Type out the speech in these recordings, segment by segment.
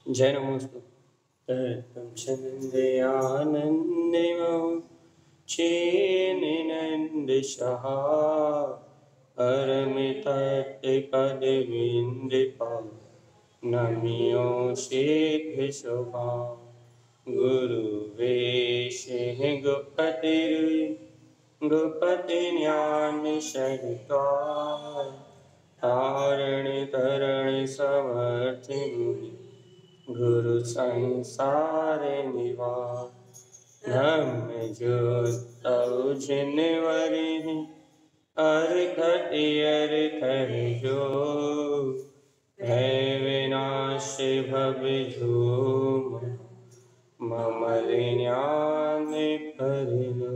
जय नमोस्तु। तम छंदयानंदिमं चेनिनंद सहा अरमितत्पदविंदपा नमियो सिद्ध शोभा गुरुवेशेह गुपति ज्ञान सहिता तारण तरण समर्थि गुरु संसार निवास धम्म ज्योत जिनवरि अर्घ जो है विनाश भव झूम ममल ज्ञान परिलो।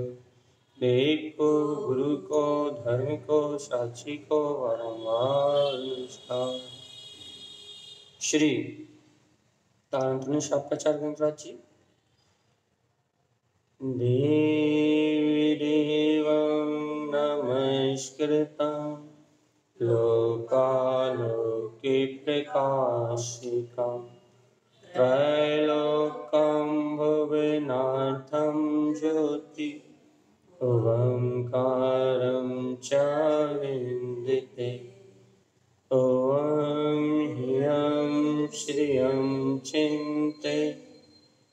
देखो गुरु को धर्म को साक्षी को वारंवार नमस्कार। श्री तारतम्य शापाचार्य ग्रंथराज जी। देवी देवं नमस्कृतं लोकालोके प्रकाशितं त्रैलोक्यं भुवनार्थं ज्योति ओंकारं च विन्दिते। ॐ ह्रीं श्रियं चिन्ते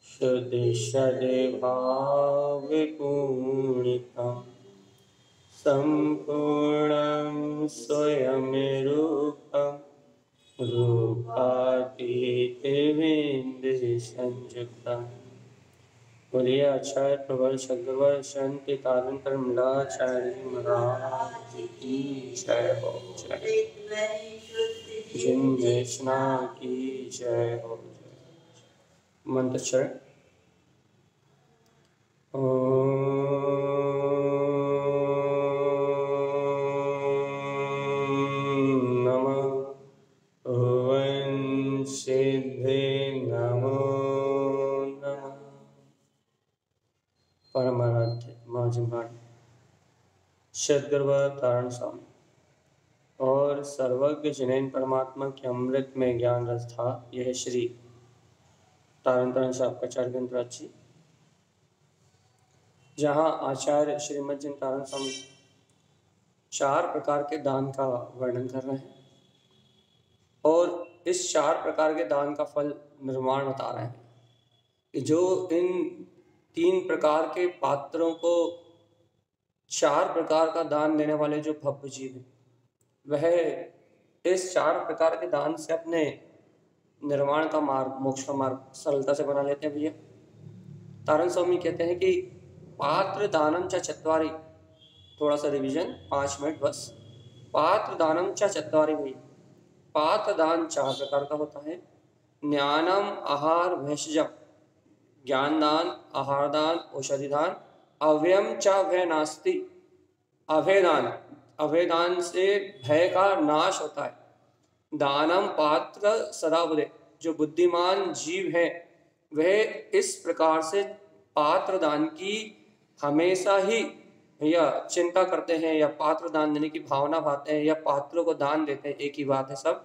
शुद्धसद्भावपूर्णितं सम्पूर्णं स्वयं रूपं रूपातीतविन्दुसंयुक्तं। बोलिए आचार्य प्रबल सद्गुरुवर संत तारतम्य मंडलाचार्य महाराज की जय हो। जय जिनदेशना की जय हो। मंत्र चरण। नमः ओं सिद्धे नमो नमः। परमाराध्य महाजिम्बाणी सद्गुरुवर तारण स्वामी और सर्वज्ञ जिनेन परमात्मा के अमृत में ज्ञान रस था। यह श्री तारतम्य शापाचार्य ग्रंथराज जी, जहाँ आचार्य श्रीमद जिन तारण स्वामी 4 प्रकार के दान का वर्णन कर रहे हैं और इस 4 प्रकार के दान का फल निर्माण बता रहे हैं कि जो इन 3 प्रकार के पात्रों को 4 प्रकार का दान देने वाले जो भव्य जीव हैं, वह इस 4 प्रकार के दान से अपने निर्वाण का मार्ग, मोक्ष का मार्ग सरलता से बना लेते हैं। भैया तारण स्वामी कहते हैं कि पात्र दानम च चत्वारि, थोड़ा सा रिवीजन 5 मिनट बस। पात्र दानम च चत्वारि, भैया पात्र दान 4 प्रकार का होता है। ज्ञानम आहार भेषजम, ज्ञान दान, आहार दान, औषधि दान। अव्ययम च भय नास्ति, अभय दान, अभय दान से भय का नाश होता है। दानम पात्र सदा बुद्धे, जो बुद्धिमान जीव है वह इस प्रकार से पात्र दान की हमेशा ही या चिंता करते हैं या पात्र दान देने की भावना भाते हैं या पात्रों को दान देते हैं, एक ही बात है सब।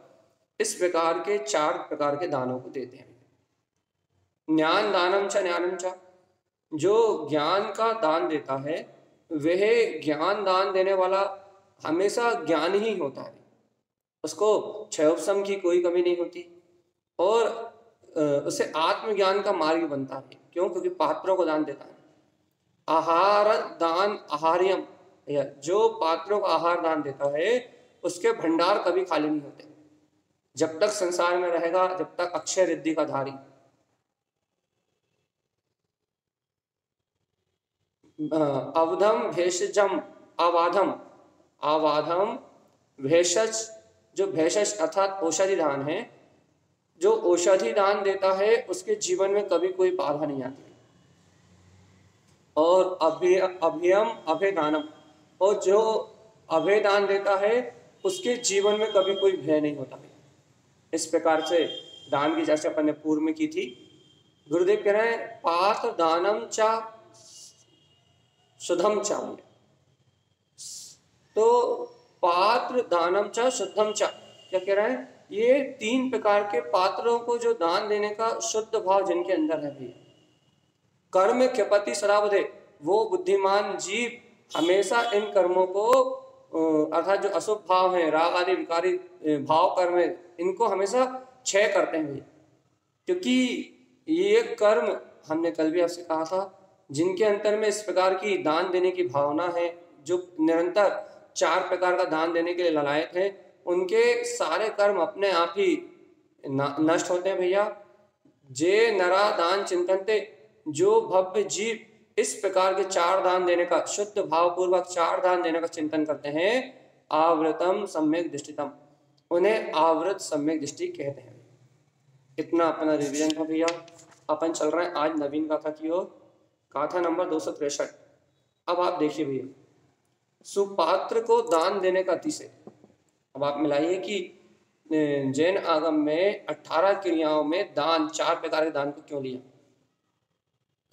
इस प्रकार के 4 प्रकार के दानों को देते हैं। ज्ञान दानम च ज्ञानम च, जो ज्ञान का दान देता है वह ज्ञान दान देने वाला हमेशा ज्ञान ही होता है, उसको क्षयोपशम की कोई कमी नहीं होती और उसे आत्मज्ञान का मार्ग बनता है। क्यों? क्योंकि पात्रों को दान देता है। आहार दान आहार्यम, जो पात्रों को आहार दान देता है उसके भंडार कभी खाली नहीं होते जब तक संसार में रहेगा, जब तक अक्षय रिद्धि का धारी। अवधम भेषजम आवाधम, आवाधम भेषज, जो भेषज अर्थात औषधि दान है, जो औषधि दान देता है उसके जीवन में कभी कोई बाधा नहीं आती। और अभयम अभय दानम, और जो अभय दान देता है उसके जीवन में कभी कोई भय नहीं होता है। इस प्रकार से दान की चर्चा अपन ने पूर्व में की थी। गुरुदेव कह रहे हैं पात्र दानम चा शुद्धम चा, तो पात्र दानम चा शुद्धम चा क्या कह रहे हैं? ये 3 प्रकार के पात्रों को जो दान देने का शुद्ध भाव जिनके अंदर है भी, कर्म क्षपति सदा बुधे, वो बुद्धिमान जीव हमेशा इन कर्मों को अर्थात जो अशुभ भाव हैं, राग आदि विकारी भाव कर्म है, इनको हमेशा क्षय करते हैं भैया। क्योंकि ये कर्म हमने कल भी आपसे कहा था, जिनके अंतर में इस प्रकार की दान देने की भावना है, जो निरंतर 4 प्रकार का दान देने के लिए ललायत है, उनके सारे कर्म अपने आप ही नष्ट होते हैं भैया। जे नरा दान चिंतनते, जो भव्य जीव इस प्रकार के 4 दान देने का शुद्ध भाव पूर्वक 4 दान देने का चिंतन करते हैं, आवृतम सम्यक दृष्टितम, उन्हें आवृत सम्यक दृष्टि कहते हैं। इतना अपना रिवीजन था भैया। अपन चल रहे हैं आज नवीन गाथा की ओर, गाथा नंबर 263। अब आप देखिए भैया, सुपात्र को दान देने का अतिशय। अब आप मिलाइए कि जैन आगम में 18 क्रियाओं में दान 4 प्रकार के दान को क्यों लिया।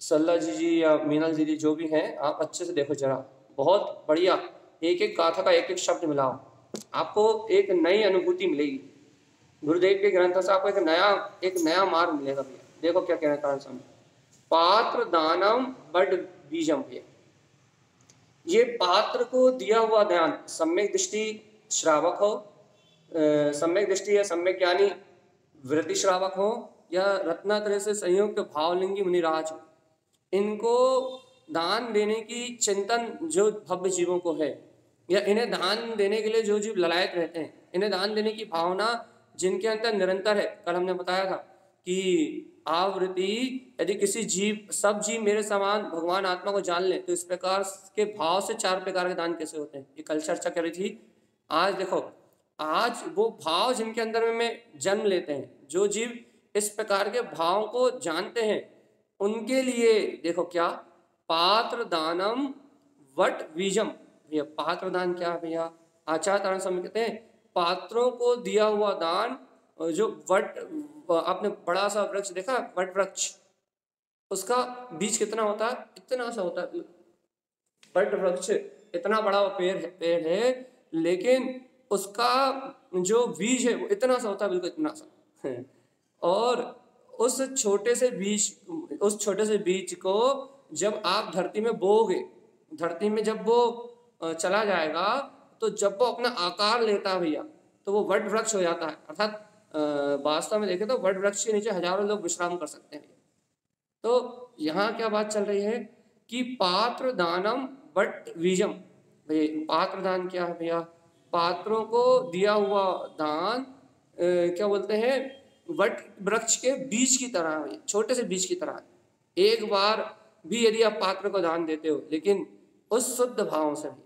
सल्ला जी या मीनल जी जो भी हैं, आप अच्छे से देखो जरा, बहुत बढ़िया एक एक गाथा का एक एक शब्द मिलाओ, आपको एक नई अनुभूति मिलेगी। गुरुदेव के ग्रंथ से आपको एक नया मार्ग मिलेगा भैया। देखो क्या कहना कारण समय, पात्र दानम बड बीजम भैया। ये पात्र को दिया हुआ दान सम्यक दृष्टि श्रावक हो, सम्यक दृष्टि या सम्यक ज्ञानी वृत्ति श्रावक हो, या रत्नात्रय से संयुक्त भावलिंगी मुनिराज हो, इनको दान देने की चिंतन जो भव्य जीवों को है, या इन्हें दान देने के लिए जो जीव ललायत रहते हैं, इन्हें दान देने की भावना जिनके अंदर निरंतर है। कल हमने बताया था कि आवृत्ति, यदि किसी जीव, सब जीव मेरे समान भगवान आत्मा को जान ले, तो इस प्रकार के भाव से 4 प्रकार के दान कैसे होते हैं, ये कल चर्चा करी थी। आज देखो, आज वो भाव जिनके अंदर में जन्म लेते हैं, जो जीव इस प्रकार के भाव को जानते हैं, उनके लिए देखो क्या, पात्र दानम वट बीजम भैया। पात्र दान क्या है भैया, आचार्य तारण स्वामी कहते हैं पात्रों को दिया हुआ दान, जो वट, आपने बड़ा सा वृक्ष देखा, वट वृक्ष, उसका बीज कितना होता है, इतना सा होता है। वट वृक्ष इतना बड़ा पेड़ है, लेकिन उसका जो बीज है वो इतना सा होता है, बिल्कुल इतना सा। और उस छोटे से बीज को जब आप धरती में बोओगे, धरती में जब वो चला जाएगा, तो जब वो अपना आकार लेता है भैया, तो वो वट वृक्ष हो जाता है। अर्थात वास्तव में देखें तो वट वृक्ष के नीचे हजारों लोग विश्राम कर सकते हैं। तो यहाँ क्या बात चल रही है कि पात्र दानम वट बीजम भैया। पात्र दान क्या है भैया, पात्रों को दिया हुआ दान क्या बोलते हैं, वट वृक्ष के बीज की तरह है, छोटे से बीज की तरह। एक बार भी यदि आप पात्र को दान देते हो, लेकिन उस शुद्ध भावों से भी,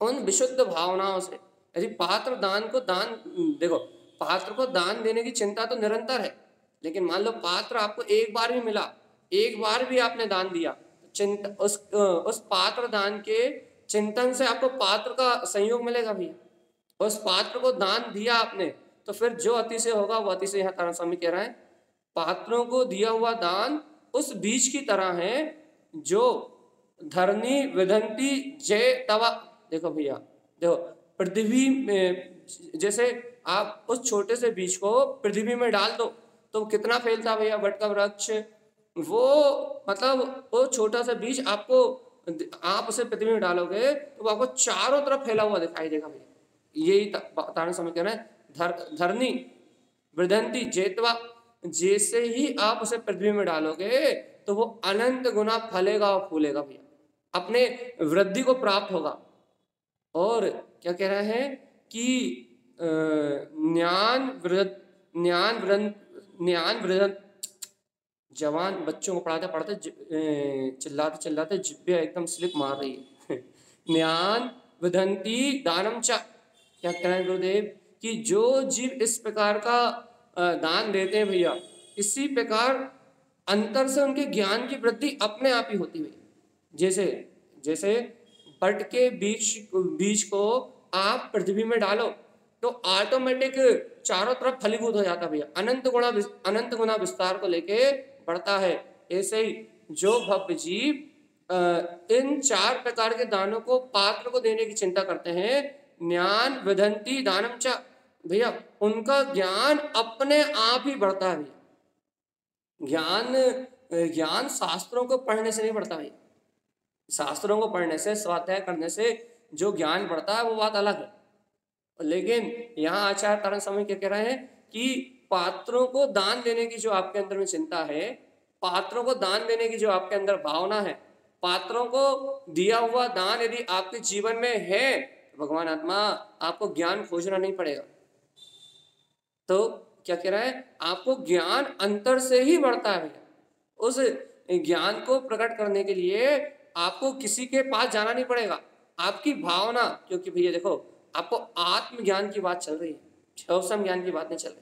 उन विशुद्ध भावनाओं से, यदि पात्र दान को दान, देखो पात्र को दान देने की चिंता तो निरंतर है, लेकिन मान लो पात्र आपको एक बार भी मिला, एक बार भी आपने दान दिया, चिंता उस पात्र दान के चिंतन से आपको पात्र का संयोग मिलेगा भैया। उस पात्र को दान दिया आपने, तो फिर जो अतिशय होगा वो अतिशय, यहाँ तारण स्वामी कह रहा है, पात्रों को दिया हुआ दान उस बीज की तरह है जो धरनी विधंती जय तवा। देखो भैया, देखो पृथ्वी में, जैसे आप उस छोटे से बीज को पृथ्वी में डाल दो तो कितना फैलता भैया वट का वृक्ष। वो मतलब वो छोटा सा बीज आपको, आप उसे पृथ्वी में डालोगे तो आपको चारों तरफ फैला हुआ दिखाई देगा भैया। यही तारण स्वामी कह रहे हैं, धरनी वृद्धंती जेतवा, जैसे ही आप उसे पृथ्वी में डालोगे तो वो अनंत गुना फलेगा और फूलेगा भैया, अपने वृद्धि को प्राप्त होगा। और क्या कह रहे हैं कि ज्ञान वृद्धि, जवान बच्चों को पढ़ाते पढ़ाते चिल्लाते चिल्लाते जिब्बे एकदम स्लिप मार रही है। ज्ञान विधंती दानम च, क्या कह रहे हैं गुरुदेव कि जो जीव इस प्रकार का दान देते हैं भैया, इसी प्रकार अंतर से उनके ज्ञान की वृद्धि अपने आप ही होती हुई। जैसे वट के बीज को आप पृथ्वी में डालो तो ऑटोमेटिक चारों तरफ फलीभूत हो जाता भैया, अनंत गुना विस्तार को लेके बढ़ता है। ऐसे ही जो भव्य जीव इन 4 प्रकार के दानों को पात्र को देने की चिंता करते हैं, ज्ञान विधंती दानम च, भैया उनका ज्ञान अपने आप ही बढ़ता है भैया। ज्ञान शास्त्रों को पढ़ने से नहीं बढ़ता भैया। शास्त्रों को पढ़ने से, स्वाध्याय करने से जो ज्ञान बढ़ता है वो बात अलग है। लेकिन यहाँ आचार्य तारण स्वामी क्या कह रहे हैं कि पात्रों को दान देने की जो आपके अंदर में चिंता है, पात्रों को दान देने की जो आपके अंदर भावना है, पात्रों को दिया हुआ दान यदि आपके जीवन में है, भगवान आत्मा आपको ज्ञान खोजना नहीं पड़ेगा। तो क्या कह रहा है, आपको ज्ञान अंतर से ही बढ़ता है भैया। उस ज्ञान को प्रकट करने के लिए आपको किसी के पास जाना नहीं पड़ेगा, आपकी भावना। क्योंकि भैया देखो, आपको आत्मज्ञान की बात चल रही है, क्षौसम ज्ञान की बात नहीं चल रही।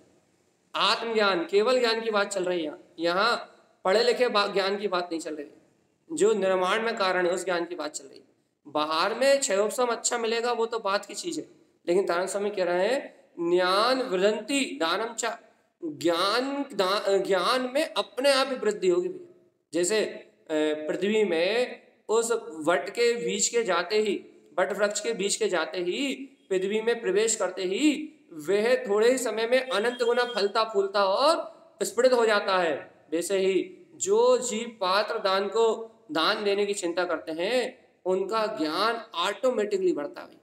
आत्मज्ञान, केवल ज्ञान की बात चल रही है। यहाँ पढ़े लिखे ज्ञान की बात नहीं चल रही, जो निर्माण में कारण है उस ज्ञान की बात चल रही है। बाहर में क्षयोपम अच्छा मिलेगा वो तो बात की चीज है, लेकिन तारण स्वामी कह रहे हैं ज्ञान वृद्धि दानम चा, ज्ञान में अपने आप ही वृद्धि होगी भैया। जैसे पृथ्वी में उस वट के बीज के जाते ही, वट वृक्ष के बीज के जाते ही, पृथ्वी में प्रवेश करते ही वह थोड़े ही समय में अनंत गुना फलता फूलता और स्फुटित हो जाता है। वैसे ही जो जीव पात्र दान को दान देने की चिंता करते हैं उनका ज्ञान ऑटोमेटिकली बढ़ता है।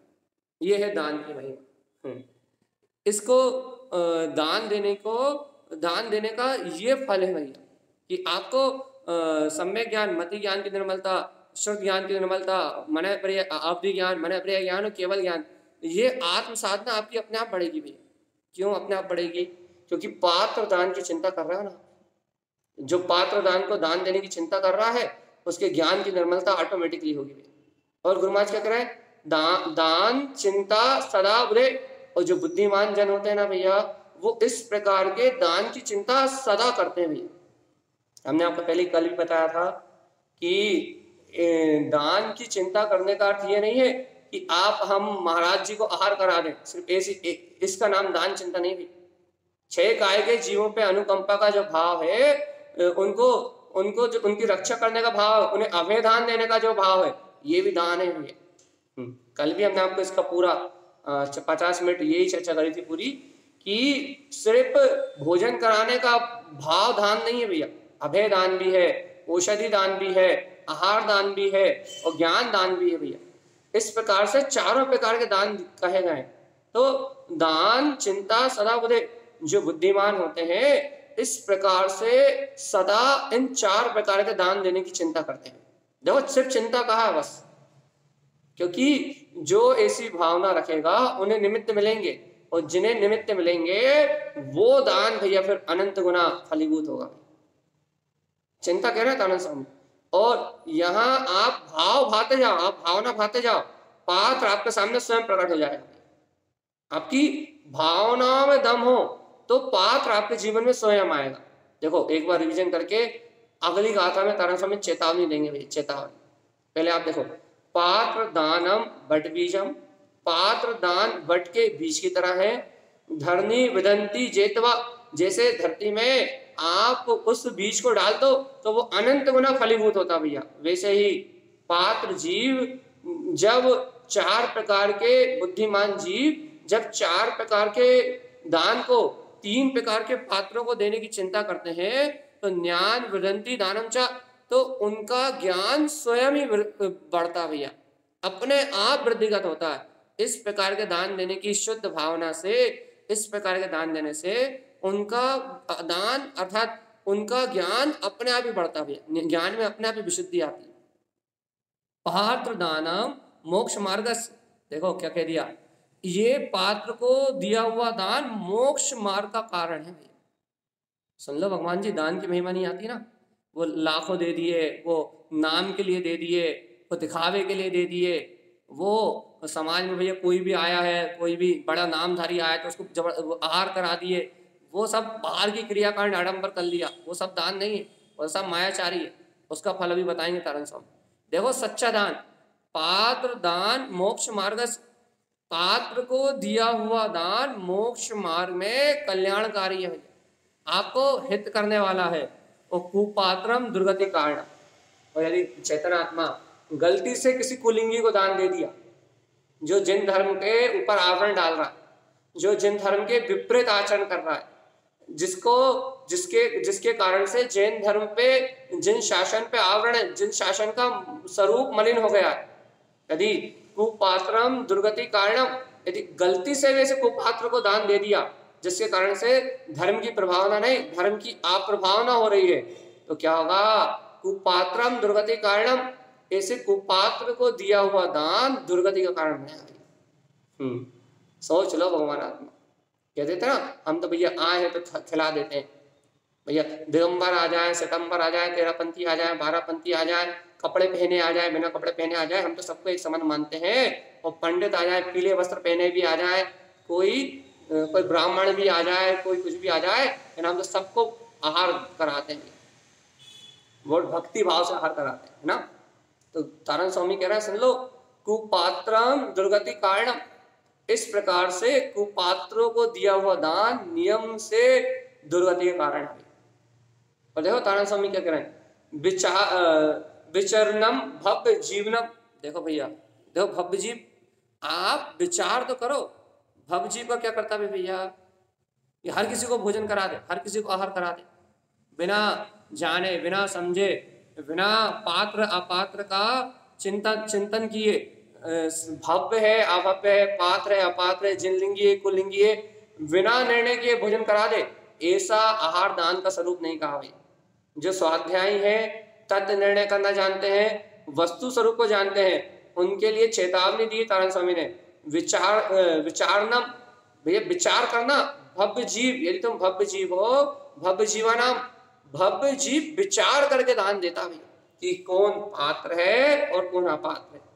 ये है दान की महिमा। इसको दान देने का ये फल है भैया कि आपको सम्यक ज्ञान, मति ज्ञान की निर्मलता, शुद्ध ज्ञान की निर्मलता, मन प्रिय अवधि ज्ञान, मन प्रिय ज्ञान और केवल ज्ञान, ये आत्म साधना आपकी अपने आप बढ़ेगी भैया। क्यों अपने आप बढ़ेगी? क्योंकि पात्र दान की चिंता कर रहा है ना। जो पात्र दान को दान देने की चिंता कर रहा है उसके ज्ञान की निर्मलता ऑटोमेटिकली होगी भैया। और गुरु महाराज क्या कर रहे हैं, दान चिंता सदा बुरे। और जो बुद्धिमान जन होते हैं ना भैया, वो इस प्रकार के दान की चिंता सदा करते हैं भैया। हमने आपको पहले कल भी बताया था कि दान की चिंता करने का अर्थ ये नहीं है कि हम महाराज जी को आहार करा दें, सिर्फ ऐसी इसका नाम दान चिंता नहीं भी। 6 काय के जीवों पे अनुकंपा का जो भाव है, उनको जो उनकी रक्षा करने का भाव, उन्हें अभय दान देने का जो भाव है, ये भी दान है भैया। कल भी हमने आपको इसका पूरा 50 मिनट यही चर्चा करी थी पूरी, कि सिर्फ भोजन कराने का भाव दान नहीं है भैया, अभय दान भी है, औषधि दान भी है, आहार दान भी है और ज्ञान दान भी है भैया। इस प्रकार से चारों प्रकार के दान कहे गए। तो दान चिंता सदा बुद्धे, जो बुद्धिमान होते हैं इस प्रकार से सदा इन 4 प्रकार के दान देने की चिंता करते हैं। देखो सिर्फ चिंता कहा है बस, क्योंकि जो ऐसी भावना रखेगा उन्हें निमित्त मिलेंगे, और जिन्हें निमित्त मिलेंगे वो दान भैया फिर अनंत गुना फलीभूत होगा। चिंता कह रहे हैं तानंद स्वामी। और यहाँ आप भाव भाते जाओ, आप भावना भाते जाओ, पात्र आपके सामने स्वयं प्रकट हो जाएगा। आपकी भावनाओं में दम हो तो पात्र आपके जीवन में स्वयं आएगा। देखो एक बार रिवीजन करके अगली गाथा में तानंद स्वामी चेतावनी देंगे भैया, चेतावनी। पहले आप देखो, पात्र दानम बट बीजम, पात्र दान बट के बीज की तरह है। धरनी विदंती जेतवा, जैसे धरती में आप उस बीज को डाल दो तो वो अनंत गुना फलीभूत होता भैया, वैसे ही पात्र जीव जब 4 प्रकार के बुद्धिमान जीव जब 4 प्रकार के दान को 3 प्रकार के पात्रों को देने की चिंता करते हैं तो ज्ञान वृद्धि दानम चा, तो उनका ज्ञान स्वयं ही बढ़ता भैया, अपने आप वृद्धिगत होता है। इस प्रकार के दान देने की शुद्ध भावना से, इस प्रकार के दान देने से उनका दान अर्थात उनका ज्ञान अपने आप ही बढ़ता भैया, ज्ञान में अपने आप ही विशुद्धि आती है। पात्र दानम मोक्ष मार्ग, देखो क्या कह दिया, ये पात्र को दिया हुआ दान मोक्ष मार्ग का कारण है भैया। सुन लो, भगवान जी दान की महिमा नहीं आती ना, वो लाखों दे दिए, वो नाम के लिए दे दिए, वो दिखावे के लिए दे दिए, वो समाज में भैया कोई भी आया है, कोई भी बड़ा नामधारी आया तो उसको आहार करा दिए, वो सब बाहर की क्रियाकांड आडंबर कर लिया, वो सब दान नहीं है, वो सब मायाचारी है। उसका फल अभी बताएंगे तारण स्वामी। देखो सच्चा दान, पात्र दान मोक्ष मार्ग, पात्र को दिया हुआ दान मोक्ष मार्ग में कल्याणकारी है, आपको हित करने वाला है। और कुपात्रम दुर्गति कारण, और यदि चैतन्य आत्मा गलती से किसी कुलिंगी को दान दे दिया जो जिन धर्म के ऊपर आवरण डाल रहा, जो जिन धर्म के विपरीत आचरण कर रहा है, जिसके कारण से जैन धर्म पे, जिन शासन पे आवरण है, जिन शासन का स्वरूप मलिन हो गया है, यदि कुपात्रम दुर्गति कारणम, यदि गलती से वैसे कुपात्र को दान दे दिया जिसके कारण से धर्म की प्रभावना नहीं, धर्म की अप्रभावना हो रही है, तो क्या होगा? कुपात्रम दुर्गति कारणम, ऐसे कुपात्र को दिया हुआ दान दुर्गति का कारण बनेगा। सोच लो भगवान आत्मा कह देते ना, हम तो भैया आए हैं तो खिला देते हैं, भैया दिगंबर आ जाए, सितंबर आ जाए, 13पंथी आ जाए, 12पंथी आ जाए, कपड़े पहने आ जाए, बिना कपड़े पहने आ जाए, हम तो सबको एक समान मानते हैं। और पंडित आ जाए, पीले वस्त्र पहने भी आ जाए, कोई ब्राह्मण भी आ जाए, कोई कुछ भी आ जाए, हम तो सबको आहार कराते हैं, वो भक्ति भाव से आहार कराते हैं, है ना। तो तारण स्वामी कह रहा है, सुन लो, कुपात्रम दुर्गति कारणम, इस प्रकार से कुपात्रों को दिया हुआ दान नियम से दुर्गति के कारण है। और देखो तारण स्वामी क्या कह रहे हैं, विचरणम भव्य जीवनम। देखो भैया, देखो भव्य जीव, आप विचार तो करो, भव्य जीव का क्या करता है भैया? ये हर किसी को भोजन करा दे, हर किसी को आहार करा दे, बिना जाने, बिना समझे, बिना पात्र अपात्र का चिंतन किए, भव्य है अभव्य है, पात्र है अपात्र है, जिनलिंगी है कुलिंगी है, बिना निर्णय किए भोजन करा दे, ऐसा आहार दान का स्वरूप नहीं कहा भाई। जो स्वाध्यायी है, तत्व निर्णय करना जानते हैं, वस्तु स्वरूप को जानते हैं, उनके लिए चेतावनी दी तारण स्वामी ने, विचारनम, भैया विचार करना, भव्य जीव, यदि तुम भव्य जीव हो, भव्य जीवानाम, भव्य जीव विचार करके दान देता भैया कि कौन पात्र है और कौन अपात्र है।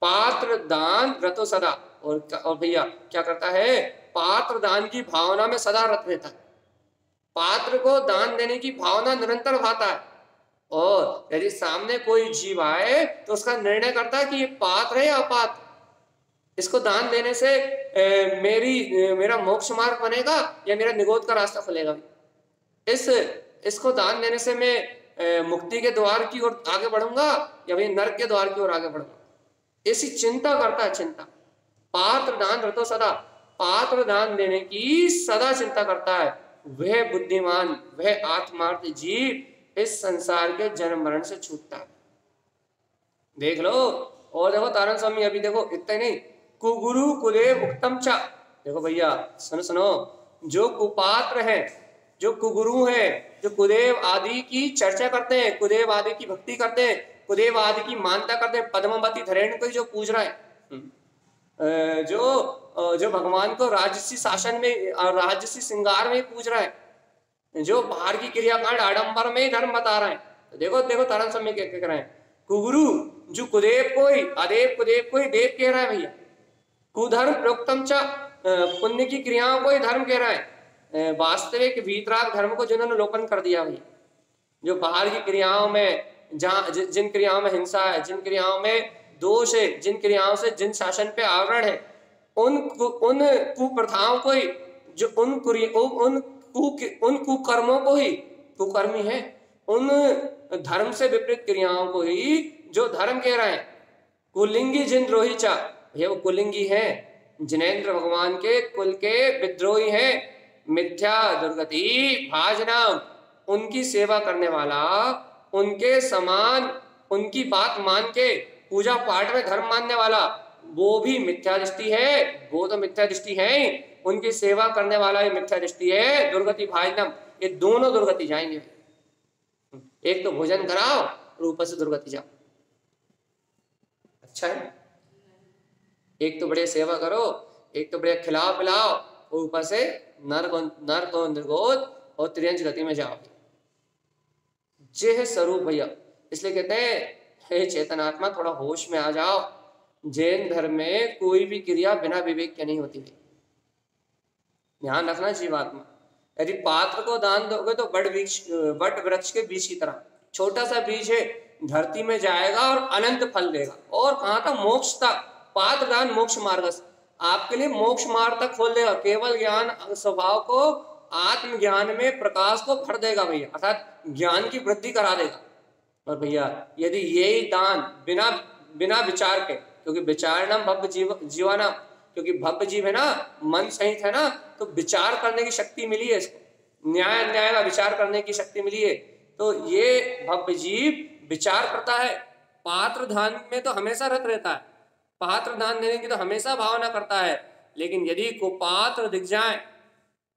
पात्र दान रतो सदा, और भैया क्या करता है? पात्र दान की भावना में सदा रत रहता है, पात्र को दान देने की भावना निरंतर भाता है। और यदि सामने कोई जीव आए तो उसका निर्णय करता है कि ये पात्र है या अपात्र, इसको दान देने से मेरा मोक्ष मार्ग बनेगा या मेरा निगोद का रास्ता खुलेगा, इसको दान देने से मैं मुक्ति के द्वार की ओर आगे बढ़ूंगा या भाई नरक के द्वार की ओर आगे बढ़ूंगा, ऐसी चिंता करता है। चिंता, पात्र दान रतो सदा, पात्र दान देने की सदा चिंता करता है, वह बुद्धिमान, वह आत्मार्थ जीव इस संसार के जन्म मरण से छूटता है। देख लो। और देखो तारण स्वामी, अभी देखो इतने नहीं, कुगुरु कुदेव उक्तम चा, देखो भैया सुनो, जो कुपात्र है, जो कुगुरु है, जो कुदेव आदि की चर्चा करते हैं, कुदेव आदि की भक्ति करते हैं, कुदेव आदि की मानता करते हैं, पद्मावती धरेण को जो पूज रहा है, जो भगवान को राजसी शासन में, राजसी श्रृंगार में पूज रहा है, जो बाहर की क्रियाकांड आडंबर में ही धर्म बता रहा है। तो देखो तारण स्वामी क्या कह रहे हैं, कुगुरु जो कुदेव को ही, अदेव कुदेव को ही देव कह रहा है भैया, कुधर्म प्रोक्तम च, पुण्य की क्रियाओं को ही धर्म कह रहा है, वास्तविक वीतराग धर्म को जिन्होंने लोपन कर दिया भैया, जो बाहर की क्रियाओं में, जिन क्रियाओं में हिंसा है, जिन क्रियाओं में दोष है, जिन क्रियाओं से जिन शासन पे आवरण है, उन कुप्रथाओं को ही, जो उन कुकर्मों को ही, कुकर्मी है, उन धर्म से विपरीत क्रियाओं को ही जो धर्म कह रहे हैं। कुलिंगी जिन द्रोही चा, ये वो कुलिंगी है, जिनेन्द्र भगवान के कुल के विद्रोही है, मिथ्या दुर्गति भाजना, उनकी सेवा करने वाला, उनके समान उनकी बात मान के पूजा पाठ में धर्म मानने वाला, वो भी मिथ्या दृष्टि है, वो तो मिथ्या दृष्टि है, उनकी सेवा करने वाला ये मिथ्या दृष्टि है। दुर्गति भाजनम, ये दोनों दुर्गति जाएंगे, एक तो भोजन कराओ और ऊपर से दुर्गति जाओ, अच्छा है। एक तो बढ़िया सेवा करो, एक तो बढ़िया खिलाओ पिलाओ, और ऊपर से नरक और निर्गोद और त्रियंच गति में जाओगे। जे है स्वरूप भैया, इसलिए कहते हैं हे चेतनात्मा थोड़ा होश में आ जाओ। जैन धर्म में कोई भी क्रिया बिना विवेक के नहीं होती है, ध्यान रखना जीवात्मा। यदि पात्र को दान दोगे तो बट वृक्ष के बीज की तरह, छोटा सा बीज है, धरती में जाएगा और अनंत फल देगा, और कहाँ तक? मोक्ष तक। पात्र दान मोक्ष मार्ग, आपके लिए मोक्ष मार्ग तक खोल देगा, केवल ज्ञान स्वभाव को आत्मज्ञान में प्रकाश को भर देगा भैया, अर्थात ज्ञान की वृद्धि करा देगा। और भैया यदि यही दान बिना विचार के, क्योंकि विचारणम भव्य जीवाना, क्योंकि भव्य जीव है ना, मन सहित है ना, तो विचार करने की शक्ति मिली है इसको, न्याय अन्याय का विचार करने की शक्ति मिली है। तो ये भव्य जीव विचार करता है। पात्र दान में तो हमेशा रत रहता है, पात्र दान देने की तो हमेशा भावना करता है। लेकिन यदि कुपात्र दिख जाए,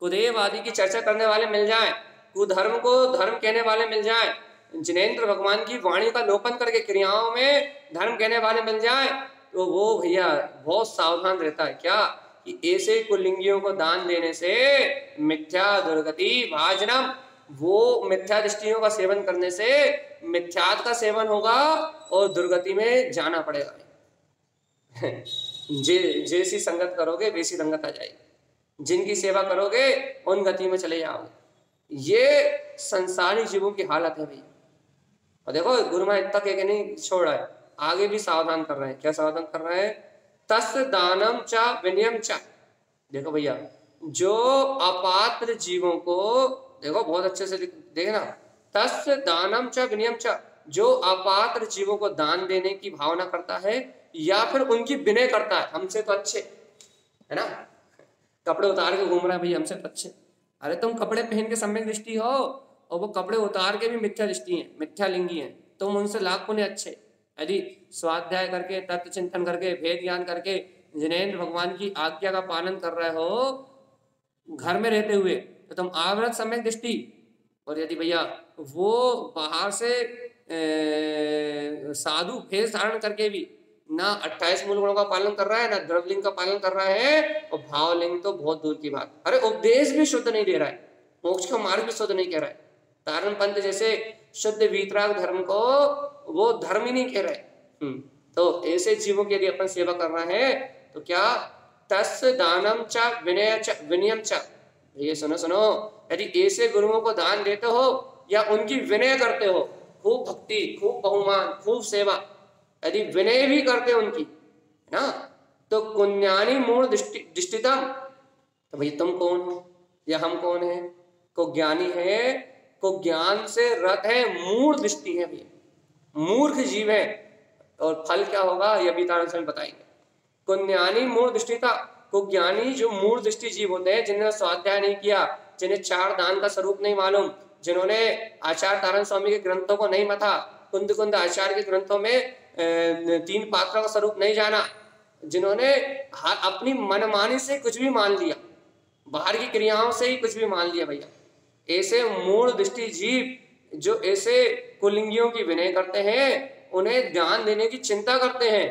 कुदेव आदि की चर्चा करने वाले मिल जाए, कुधर्म को धर्म कहने वाले मिल जाए, जिनेंद्र भगवान की वाणी का लोपन करके क्रियाओं में धर्म कहने वाले मिल जाए, तो वो भैया बहुत सावधान रहता है। क्या कि ऐसे कुलिंगियों को दान देने से मिथ्या दुर्गति भाजनम, वो मिथ्या दृष्टियों का सेवन करने से मिथ्यात का सेवन होगा और दुर्गति में जाना पड़ेगा। जैसी संगत करोगे वैसी रंगत आ जाएगी, जिनकी सेवा करोगे उन गति में चले जाओगे। ये संसारी जीवों की हालत है भैया। और देखो गुरु महाराज तक एक नहीं छोड़ रहा है, आगे भी सावधान कर रहे हैं। क्या सावधान कर रहे हैं? तस् दानम च विनियम च। देखो भैया, जो अपात्र जीवों को, देखो बहुत अच्छे से देखना, तस् दानम च विनियम च, जो अपात्र जीवों को दान देने की भावना करता है या फिर उनकी विनय करता है। हमसे तो अच्छे है ना, कपड़े उतार के घूम रहा है भैया, हमसे तो अच्छे। अरे तुम कपड़े पहन के सम्यक दृष्टि हो और वो कपड़े उतार के भी मिथ्या दृष्टि है, मिथ्या लिंगी है, तुम उनसे लाख गुने अच्छे। यदि स्वाध्याय करके, तत्व चिंतन करके, भेद ज्ञान करके जिनेंद्र भगवान की आज्ञा का पालन कर रहे हो घर में रहते हुए, तो तुम आवृत सम्यक दृष्टि। और यदि भैया वो बाहर से साधु भेष धारण करके भी ना 28 मूल गुणों का पालन कर रहा है, ना द्रव्यलिंग का पालन कर रहा है, और भावलिंग तो बहुत दूर की बात। अरे उपदेश भी शुद्ध नहीं दे रहा है, मोक्ष का मार्ग भी शुद्ध नहीं कह रहा है। तारण पंथ जैसे शुद्ध वीतराग धर्म को वो धर्म ही नहीं कह रहे। तो ऐसे जीवों की यदि अपन सेवा कर रहे हैं तो क्या तस् दानम च विनय च विनियम च। ये सुनो सुनो, यदि ऐसे गुरुओं को दान देते हो या उनकी विनय करते हो, खूब भक्ति, खूब बहुमान, खूब सेवा, यदि विनय भी करते हो उनकी ना, तो कुन्यानी मूल दृष्टितम। तो भाई तुम कौन हो या हम कौन है? को ज्ञानी है, को ज्ञान से रत है, मूढ़ दृष्टि है भैया, मूर्ख जीव है। और फल क्या होगा यह भी तारण से बताएंगे। कुन्यानी मूढ़ दृष्टिता, को ज्ञानी जो मूढ़ दृष्टि जीव होते हैं, जिन्होंने स्वाध्याय नहीं किया, जिन्हें चार दान का स्वरूप नहीं मालूम, जिन्होंने आचार्य तारण स्वामी के ग्रंथों को नहीं मथा, कुंद कुंद आचार्य के ग्रंथों में 3 पात्रों का स्वरूप नहीं जाना, जिन्होंने अपनी मनमानी से कुछ भी मान लिया, बाहर की क्रियाओं से ही कुछ भी मान लिया भैया, ऐसे मूढ़ दृष्टि जीव जो ऐसे कुलिंगियों की विनय करते हैं, उन्हें दान देने की चिंता करते हैं।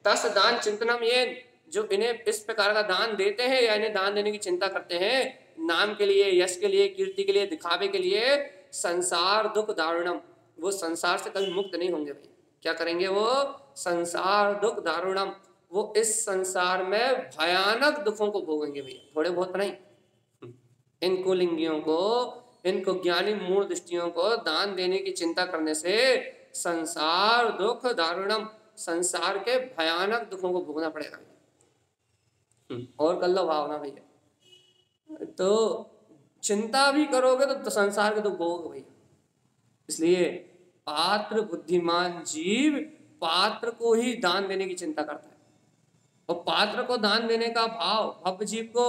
तस् दान चिंतनम, ये जो इन्हें इस प्रकार का दान देते हैं या इन्हें दान देने की चिंता करते हैं, नाम के लिए, यश के लिए, कीर्ति के लिए, दिखावे के लिए, संसार दुख दारुणम, वो संसार से कभी मुक्त नहीं होंगे भाई। क्या करेंगे वो? संसार दुख दारुणम, वो इस संसार में भयानक दुखों को भोगेंगे भैया, थोड़े बहुत नहीं। इन कुलिंगियों को, इनको ज्ञानी मूढ़ दृष्टियों को दान देने की चिंता करने से संसार दुख दारुणम, संसार के भयानक दुखों को भोगना पड़ेगा। और कर लो भावना भैया, तो चिंता भी करोगे तो संसार के दुख भोगोगे भैया। इसलिए पात्र बुद्धिमान जीव पात्र को ही दान देने की चिंता करता है, और पात्र को दान देने का भाव भव्य जीव को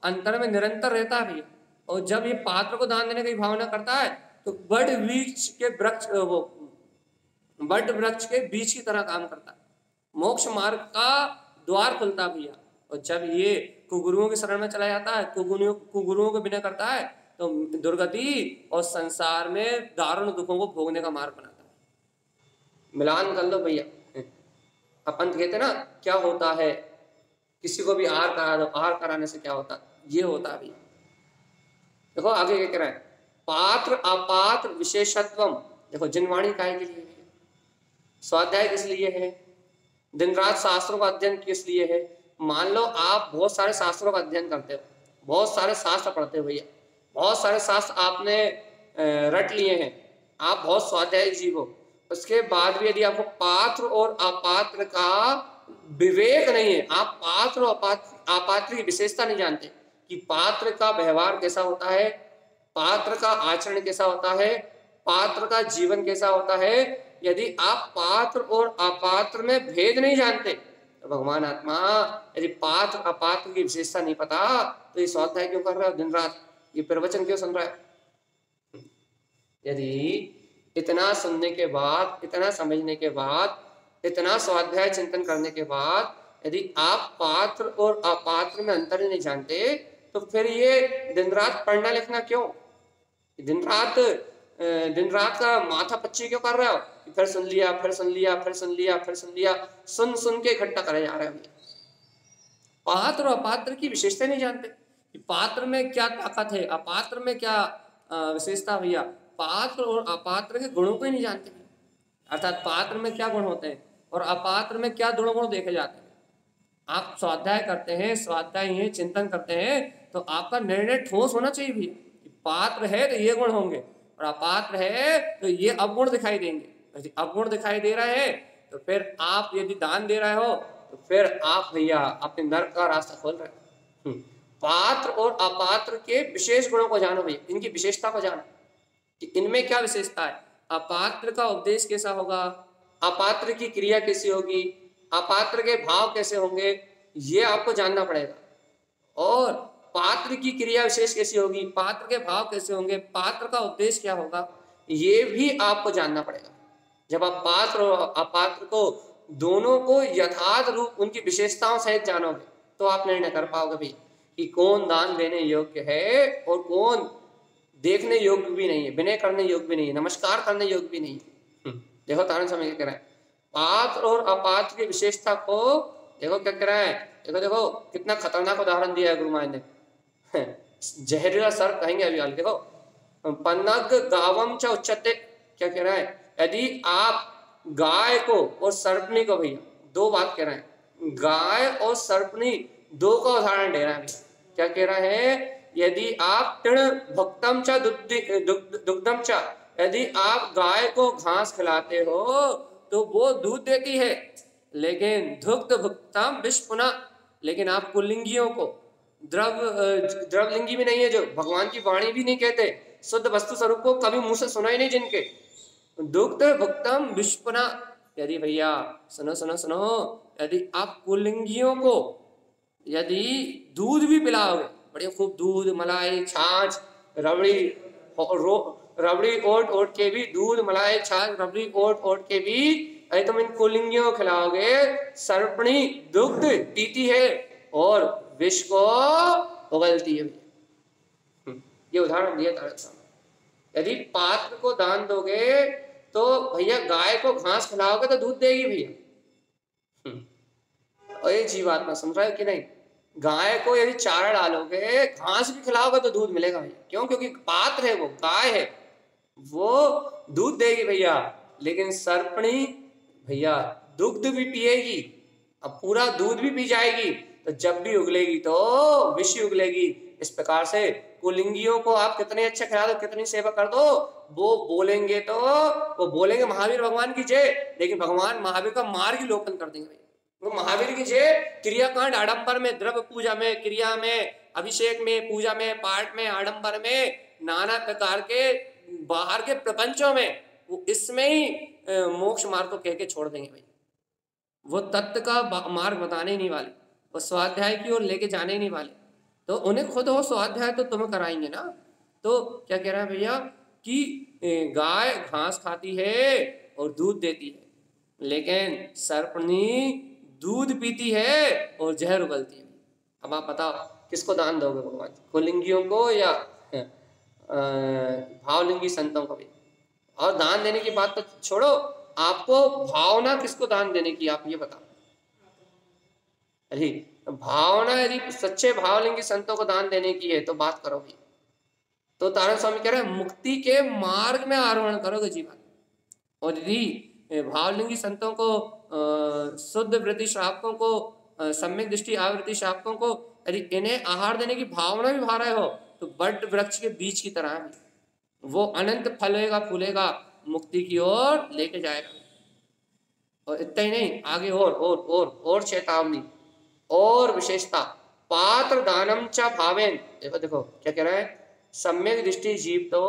अंतर में निरंतर रहता है भैया। और जब ये पात्र को दान देने की भावना करता है तो बड़ वृक्ष के वृक्ष, वो बड़ वृक्ष के बीज की तरह काम करता है, मोक्ष मार्ग का द्वार खुलता भैया। और जब ये कुगुरुओं की शरण में चला जाता है, कुगुरुओं को बिना करता है, तो दुर्गति और संसार में दारुण दुखों को भोगने का मार्ग बनाता है। मिलान कर लो भैया। अपन कहते ना क्या होता है, किसी को भी आहार करा दो, आहार कराने से क्या होता, ये होता है भैया। देखो आगे क्या कह रहा है, पात्र अपात्र विशेषत्वम। देखो जिनवाणी काहे के लिए है, स्वाध्याय किस लिए है, दिन रात शास्त्रों का अध्ययन किस लिए है। मान लो आप बहुत सारे शास्त्रों का अध्ययन करते हो, बहुत सारे शास्त्र पढ़ते हो भैया, बहुत सारे शास्त्र आपने रट लिए हैं, आप बहुत स्वाध्यायी जीव हो, उसके बाद भी यदि आपको पात्र और अपात्र का विवेक नहीं है, आप पात्र और अपात्र की विशेषता नहीं जानते कि पात्र का व्यवहार कैसा होता है, पात्र का आचरण कैसा होता है, पात्र का जीवन कैसा होता है, यदि आप पात्र और अपात्र में भेद नहीं जानते तो भगवान आत्मा यदि पात्र अपात्र की विशेषता नहीं पता तो ये स्वाध्याय क्यों कर रहा है दिन रात, ये प्रवचन क्यों सुन रहा है? यदि इतना सुनने के बाद, इतना समझने के बाद, इतना स्वाध्याय चिंतन करने के बाद यदि आप पात्र और अपात्र में अंतर ही नहीं जानते तो फिर ये दिन रात पढ़ना लिखना क्यों? दिन रात का माथा पच्ची क्यों कर रहे हो? फिर सुन लिया, फिर सुन लिया, फिर सुन लिया, फिर सुन लिया, सुन सुन के इकट्ठा करे जा रहे हैं। पात्र और अपात्र की विशेषता नहीं जानते कि पात्र में क्या ताकत है, अपात्र में क्या विशेषता भैया। पात्र और अपात्र के गुणों को ही नहीं जानते, अर्थात पात्र में क्या गुण होते हैं और अपात्र में क्या गुण देखे जाते हैं। आप स्वाध्याय करते हैं, स्वाध्याय है चिंतन करते हैं तो आपका निर्णय ठोस होना चाहिए भी। पात्र है तो ये गुण होंगे और अपात्र है तो ये अवगुण दिखाई देंगे। यदि अवगुण दिखाई दे रहे हैं तो फिर आप यदि दान दे रहे हो तो फिर आप भैया अपने नरक का रास्ता खोल रहे हो। पात्र और अपात्र के विशेष गुणों को जानो भैया, इनकी विशेषता को जानो कि इनमें क्या विशेषता है। अपात्र का उपदेश कैसा होगा, अपात्र की क्रिया कैसी होगी, अपात्र के भाव कैसे होंगे, ये आपको जानना पड़ेगा। और पात्र की क्रिया विशेष कैसी होगी, पात्र के भाव कैसे होंगे, पात्र का उपदेश क्या होगा, ये भी आपको जानना पड़ेगा। जब आप पात्र और अपात्र को दोनों को यथार्थ रूप उनकी विशेषताओं सहित जानोगे तो आप निर्णय कर पाओगे भी कि कौन दान देने योग्य है और कौन देखने योग्य भी नहीं है, विनय करने योग्य भी नहीं है, नमस्कार करने योग्य भी नहीं है। देखो तारण समय क्या कह रहा है, पात्र और अपात्र की विशेषता को देखो क्या कह रहा है। देखो देखो कितना खतरनाक उदाहरण दिया है गुरु महाराज ने। जहरीला सर्प कहेंगे अभी हाल। देखो पन्नग गावम च उच्चते, क्या कह रहा है, यदि आप गाय को और सर्पनी को, भैया दो बात कह रहे हैं, गाय और सर्पनी दो का उदाहरण दे रहा है। क्या कह रहा है, यदि आप तृण भक्तम च दुग्धम च, यदि आप गाय को घास खिलाते हो तो वो दूध देती है, लेकिन दुग्ध भुक्तम विष्पुना, लेकिन आप कुलिंगियों को द्रवलिंगी भी नहीं है, जो भगवान की वाणी भी नहीं कहते, शुद्ध वस्तु स्वरूप को कभी मुंह से सुना ही नहीं जिनके, दुग्ध भुक्तम विष्पुना। यदि भैया सुनो सुनो सुनो, यदि आप कुलिंगियों को यदि दूध भी पिलाओगे, बड़े खूब दूध मलाई छाछ रबड़ी ओट ओट के भी, दूध मलाई छाछ रबड़ी ओट ओट के भी अरे तुम इन कुलिंगियों को खिलाओगे, सर्पणी दुग्ध पीती है और विष को उगलती है। ये उदाहरण दिया था। यदि पात्र को दान दोगे तो भैया गाय को घास खिलाओगे तो दूध देगी भैया। और ये जीवात्मा समझ रहा है कि नहीं, गाय को यदि चारा डालोगे घास भी खिलाओगे तो दूध मिलेगा भैया। क्यों? क्योंकि पात्र है, वो गाय है, वो दूध देगी भैया। लेकिन सर्पणी भैया दुग्ध भी पिएगी, अब पूरा दूध भी पी जाएगी, तो जब भी उगलेगी तो विष उगलेगी। इस प्रकार से कुलिंगियों को आप कितने अच्छे खिला दो, कितनी सेवा कर दो, वो बोलेंगे महावीर भगवान की जय, लेकिन भगवान महावीर का मार्ग ही लोकन कर देंगे। वो महावीर की जय क्रियाकांड आडंबर में, द्रव्य पूजा में, क्रिया में, अभिषेक में, पूजा में, पाठ में, आडंबर में, नाना प्रकार के बाहर के प्रपंचों में, वो इसमें ही मोक्ष मार्ग को कह के छोड़ देंगे भाई। वो तत्व का मार्ग बताने ही नहीं वाले, वो स्वाध्याय की ओर लेके जाने ही नहीं वाले। तो उन्हें खुद हो स्वाध्याय तो तुम्हें कराएंगे ना। तो क्या कह रहा है भैया कि गाय घास खाती है और दूध देती है, लेकिन सर्पणी दूध पीती है और जहर उगलती है। अब आप बताओ किसको दान दोगे भगवान, कुलिंगियों को या भावलिंगी संतों को भी? और दान देने की बात तो छोड़ो, आपको भावना किसको दान देने की, आप ये बताओ। अरे भावना यदि सच्चे भावलिंगी संतों को दान देने की है तो बात करोगे। तो तारण स्वामी कह रहे हैं मुक्ति के मार्ग में आरोहण करोगे जीवन। और यदि भावलिंगी संतों को, शुद्ध वृत्ति श्रावकों को, सम्यक दृष्टि आवृत्ति श्रावकों को यदि इन्हें आहार देने की भावना भी भा रहे हो तो बट वृक्ष के बीज की तरह है, वो अनंत फलेगा फूलेगा, मुक्ति की ओर लेके जाएगा। और इतना ही नहीं, आगे और चेतावनी और विशेषता, पात्र दानम च भावेन। देखो देखो क्या कह रहा है, सम्यक दृष्टि जीव तो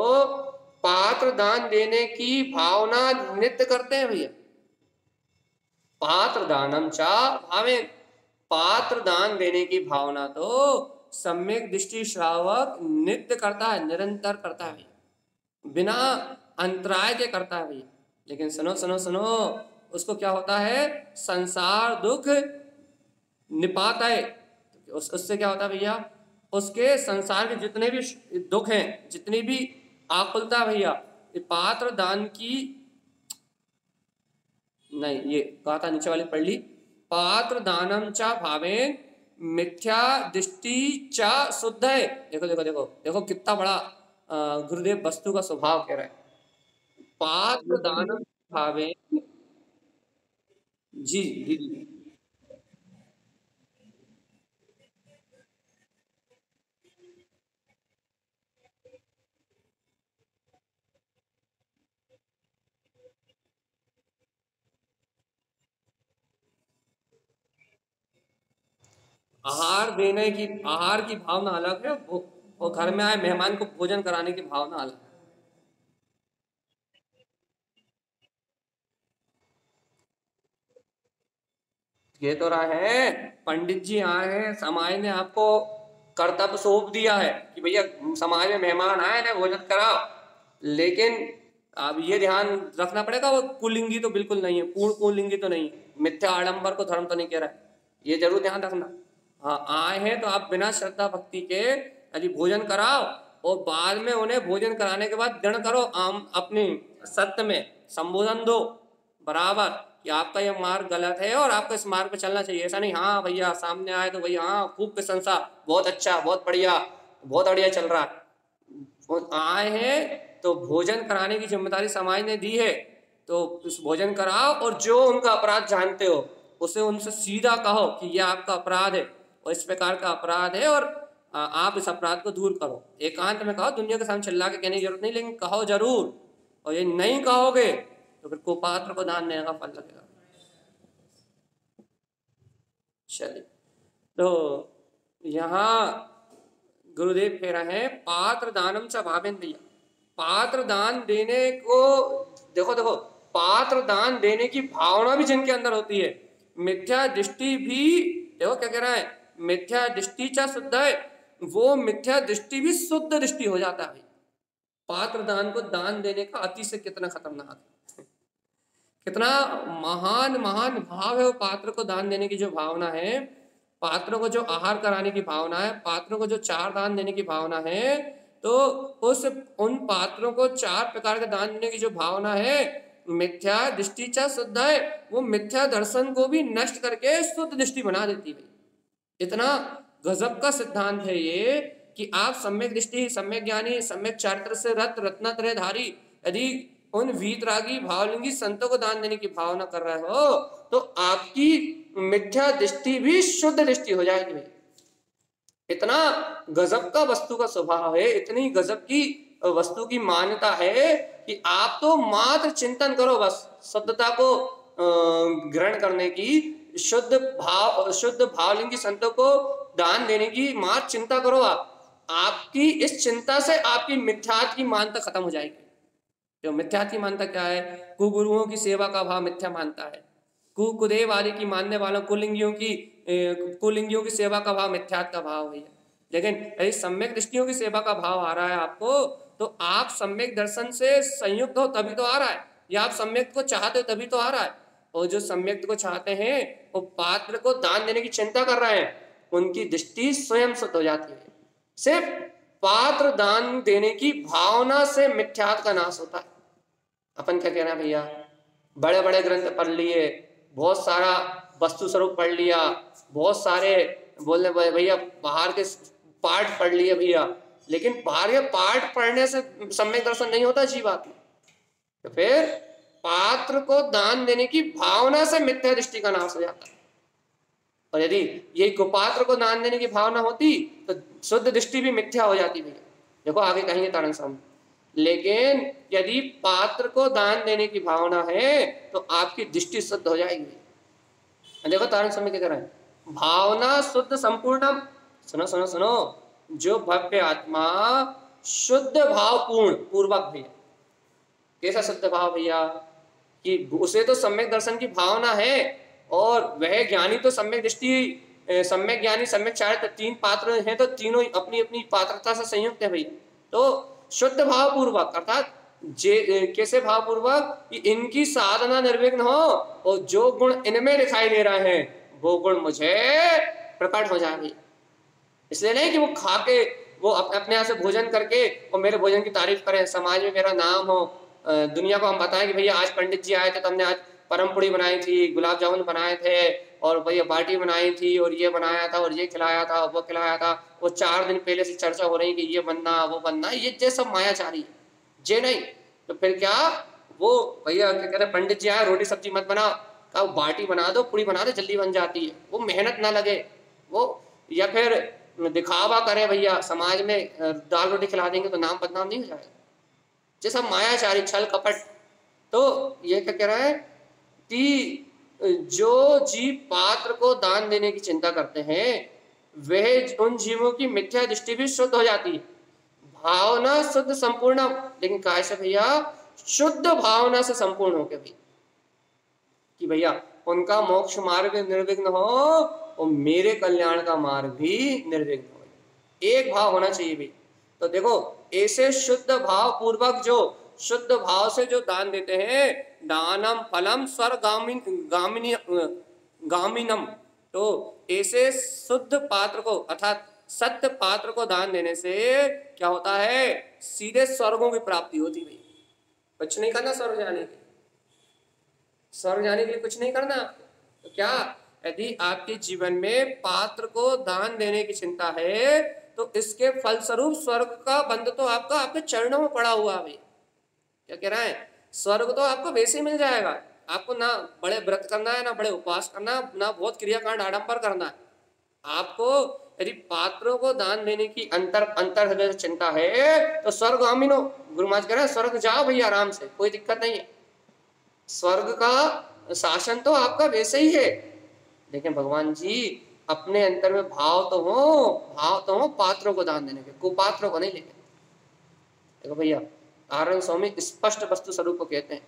पात्र दान देने की भावना नित्य करते हैं भैया। पात्र दानम चा भावेन, पात्र दान देने की भावना तो सम्यक दृष्टि श्रावक नित्य करता है, निरंतर करता है, बिना अंतराय के करता है भैया। लेकिन सुनो सुनो सुनो, उसको क्या होता है, संसार दुख निपात है। उससे क्या होता है भैया, उसके संसार के जितने भी दुख हैं, जितनी भी आकुलता भैया, पात्र दान की, नहीं ये गाथा नीचे वाली पढ़ ली, पात्र दानम चा भावेन मिथ्या दृष्टि चा शुद्ध है। देखो देखो देखो देखो कितना बड़ा गुरुदेव वस्तु का स्वभाव कह रहा है, पात्र दानम भावेन। जी दीदी। आहार देने की, आहार की भावना अलग है, वो घर में आए मेहमान को भोजन कराने की भावना अलग है। ये तो रहा है, पंडित जी आए हैं, समाज ने आपको कर्तव्य सौंप दिया है कि भैया समाज में मेहमान आए ना, भोजन कराओ। लेकिन अब ये ध्यान रखना पड़ेगा, वो कुलिंगी तो बिल्कुल नहीं है, पूर्ण कुलिंगी तो नहीं है, मिथ्या आडंबर को धर्म तो नहीं कह रहा है, ये जरूर ध्यान रखना। हाँ आए हैं तो आप बिना श्रद्धा भक्ति के यदि भोजन कराओ, और बाद में उन्हें भोजन कराने के बाद दृढ़ करो, आम अपनी सत्य में संबोधन दो बराबर कि आपका ये मार्ग गलत है और आपको इस मार्ग पे चलना चाहिए। ऐसा नहीं हाँ भैया सामने आए तो भैया हाँ खूब प्रशंसा, बहुत अच्छा, बहुत बढ़िया चल रहा है। वो आए हैं तो भोजन कराने की जिम्मेदारी समाज ने दी है, तो उस भोजन कराओ, और जो उनका अपराध जानते हो उसे उनसे सीधा कहो कि यह आपका अपराध है और इस प्रकार का अपराध है, और आप इस अपराध को दूर करो। एकांत में कहो, दुनिया के सामने चिल्ला के कहने की जरूरत नहीं, लेकिन कहो जरूर। और ये नहीं कहोगे तो फिर कुपात्र को दान देने का फल लगेगा। चलिए, तो यहाँ गुरुदेव कह रहे हैं पात्र दानम च भावेन भैया, पात्र दान देने को, देखो देखो, पात्र दान देने की भावना भी जिनके अंदर होती है, मिथ्या दृष्टि भी, देखो क्या कह रहा है, मिथ्या दृष्टि चा शुद्ध है, वो मिथ्या दृष्टि भी शुद्ध दृष्टि हो जाता है। पात्र दान को दान देने का अति से कितना खतरनाक है, कितना महान महान भाव है वो पात्र को दान देने की जो भावना है, पात्रों को जो आहार कराने की भावना है, पात्रों को जो चार दान देने की भावना है, तो उस उन पात्रों को चार प्रकार के दान देने की जो भावना है, मिथ्या दृष्टि चा शुद्ध है, वो मिथ्या दर्शन को भी नष्ट करके शुद्ध दृष्टि बना देती है। इतना गजब का सिद्धांत है ये कि आप सम्यक दृष्टि, सम्यक ज्ञानी, सम्यक चारित्र से रत्नत्रय धारी यदि उन वीतरागी भावलिंगी संतों को दान देने की भावना कर रहे हो, तो आपकी मिथ्या दृष्टि भी शुद्ध दृष्टि हो जाएगी। इतना गजब का वस्तु का स्वभाव है, इतनी गजब की वस्तु की मान्यता है कि आप तो मात्र चिंतन करो, बस शुद्धता को ग्रहण करने की, शुद्ध भावलिंगी संतों को दान देने की मात्र चिंता करो। आपकी इस चिंता से आपकी मिथ्यात्व की मान्यता खत्म हो जाएगी। जो मिथ्यात्व की मान्यता क्या है, कुगुरुओं की सेवा का भाव मिथ्या मानता है, कुदेव आदि की मानने वालों कुलिंगियों की सेवा का भाव मिथ्यात्व का भाव है। लेकिन यदि सम्यक दृष्टियों की सेवा का भाव आ रहा है आपको, तो आप सम्यक दर्शन से संयुक्त हो तभी तो आ रहा है, या आप सम्यक को चाहते हो तभी तो आ रहा है। और जो सम्यक को चाहते हैं वो पात्र को दान देने की चिंता कर रहे हैं, उनकी दृष्टि स्वयं शुद्ध हो जाती है। सिर्फ पात्र दान देने की भावना से मिथ्यात्व का नाश होता है। अपन क्या कहना भैया, बड़े बड़े ग्रंथ पढ़ लिए, बहुत सारा वस्तु स्वरूप पढ़ लिया, बहुत सारे बोलने भैया बाहर के पाठ पढ़ लिए भैया, लेकिन बाहर के पाठ पढ़ने से सम्यक दर्शन नहीं होता जीवात्मा। तो फिर पात्र को दान देने की भावना से मिथ्या दृष्टि का नाश हो जाता है। और यदि यही कुपात्र को दान देने की भावना होती तो शुद्ध दृष्टि भी मिथ्या हो जाती भैया। देखो आगे कहेंगे तारण साहब, लेकिन यदि पात्र को दान देने की भावना है तो आपकी दृष्टि शुद्ध हो जाएगी। देखो तारण स्वामी क्या कह रहे हैं, भावना शुद्ध संपूर्णम, सुनो सुनो सुनो, जो भव्य आत्मा शुद्ध भाव पूर्ण पूर्वक भैया, कैसा शुद्ध भाव भैया, कि उसे तो सम्यक दर्शन की भावना है, और वह ज्ञानी तो सम्यक दृष्टि, सम्यक ज्ञानी, सम्यक चारित्र, तीन पात्र हैं तो तीनों अपनी अपनी पात्रता से संयुक्त है भैया। तो शुद्ध भाव पूर्वक अर्थात कैसे भाव पूर्वक कि इनकी साधना निर्विघ्न हो और जो गुण इनमें दिखाई दे रहा है वो गुण मुझे प्रकट हो जाए। इसलिए नहीं कि वो खा के वो अपने आप से भोजन करके और मेरे भोजन की तारीफ करें, समाज में मेरा नाम हो, दुनिया को हम बताएं कि भैया आज पंडित जी आए थे तो हमने आज परम पूड़ी बनाई थी, गुलाब जामुन बनाए थे और भैया बाटी बनाई थी और ये बनाया था और ये खिलाया था वो खिलाया था। वो 4 दिन पहले से चर्चा हो रही कि ये बनना वो बनना, ये सब मायाचारी है जे नहीं। तो फिर क्या वो भैया क्या कहते हैं, पंडित जी आए रोटी सब्जी मत बनाओ, कहा बाटी बना दो पूड़ी बना दो जल्दी बन जाती है, वो मेहनत ना लगे वो, या फिर दिखावा करे भैया समाज में दाल रोटी खिला देंगे तो नाम बदनाम नहीं हो जाएगा, जैसा मायाचारी छल कपट। तो ये क्या कह रहा है कि जो जीव पात्र को दान देने की चिंता करते हैं वह उन जीवों की मिथ्या दृष्टि भी शुद्ध हो जाती है। भावना शुद्ध संपूर्ण, लेकिन काय से भैया शुद्ध भावना से संपूर्ण हो के भी कि भैया उनका मोक्ष मार्ग निर्विघ्न हो और मेरे कल्याण का मार्ग भी निर्विघ्न हो, एक भाव होना चाहिए भी। तो देखो ऐसे शुद्ध भाव पूर्वक जो शुद्ध भाव से जो दान देते हैं, दानम फलम गामिनम, तो ऐसे शुद्ध पात्र को अर्थात सत्य पात्र को दान देने से क्या होता है, सीधे स्वर्गों की प्राप्ति होती है। कुछ नहीं करना स्वर्ग जाने के, स्वर्ग जाने के लिए कुछ नहीं करना। तो क्या यदि आपके जीवन में पात्र को दान देने की चिंता है तो इसके फलस्वरूप स्वर्ग का बंध तो आपका आपके चरणों में पड़ा हुआ है। क्या कह रहा है, स्वर्ग तो आपको वैसे ही मिल जाएगा, आपको ना बड़े व्रत करना है, ना बड़े उपवास करना, ना बहुत क्रियाकांड आडंबर करना है। आपको यदि पात्रों को दान देने की अंतर हृदय चिंता है तो स्वर्ग आमीनो, गुरु महाराज कह रहे हैं स्वर्ग जाओ भैया आराम से, कोई दिक्कत नहीं है। स्वर्ग का शासन तो आपका वैसे ही है, लेकिन भगवान जी अपने अंतर में भाव तो हो पात्रों को दान देने के, कुपात्रों को नहीं लेके। देखो भैया आनंद स्वामी स्पष्ट वस्तु स्वरूप को कहते हैं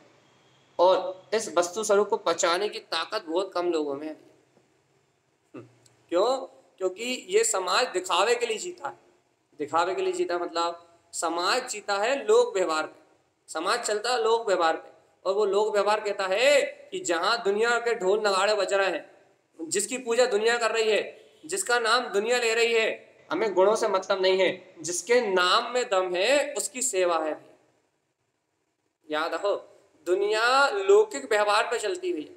और इस वस्तु स्वरूप को पचाने की ताकत बहुत कम लोगों में है। क्यों? क्योंकि ये समाज दिखावे के लिए जीता है। दिखावे के लिए जीता मतलब समाज जीता है लोक व्यवहार पे, समाज चलता है लोक व्यवहार पे, और वो लोक व्यवहार कहता है कि जहां दुनिया के ढोल नगाड़े बज रहे हैं, जिसकी पूजा दुनिया कर रही है, जिसका नाम दुनिया ले रही है, हमें गुणों से मतलब नहीं है, जिसके नाम में दम है उसकी सेवा है। याद रखो दुनिया लौकिक व्यवहार पे चलती है,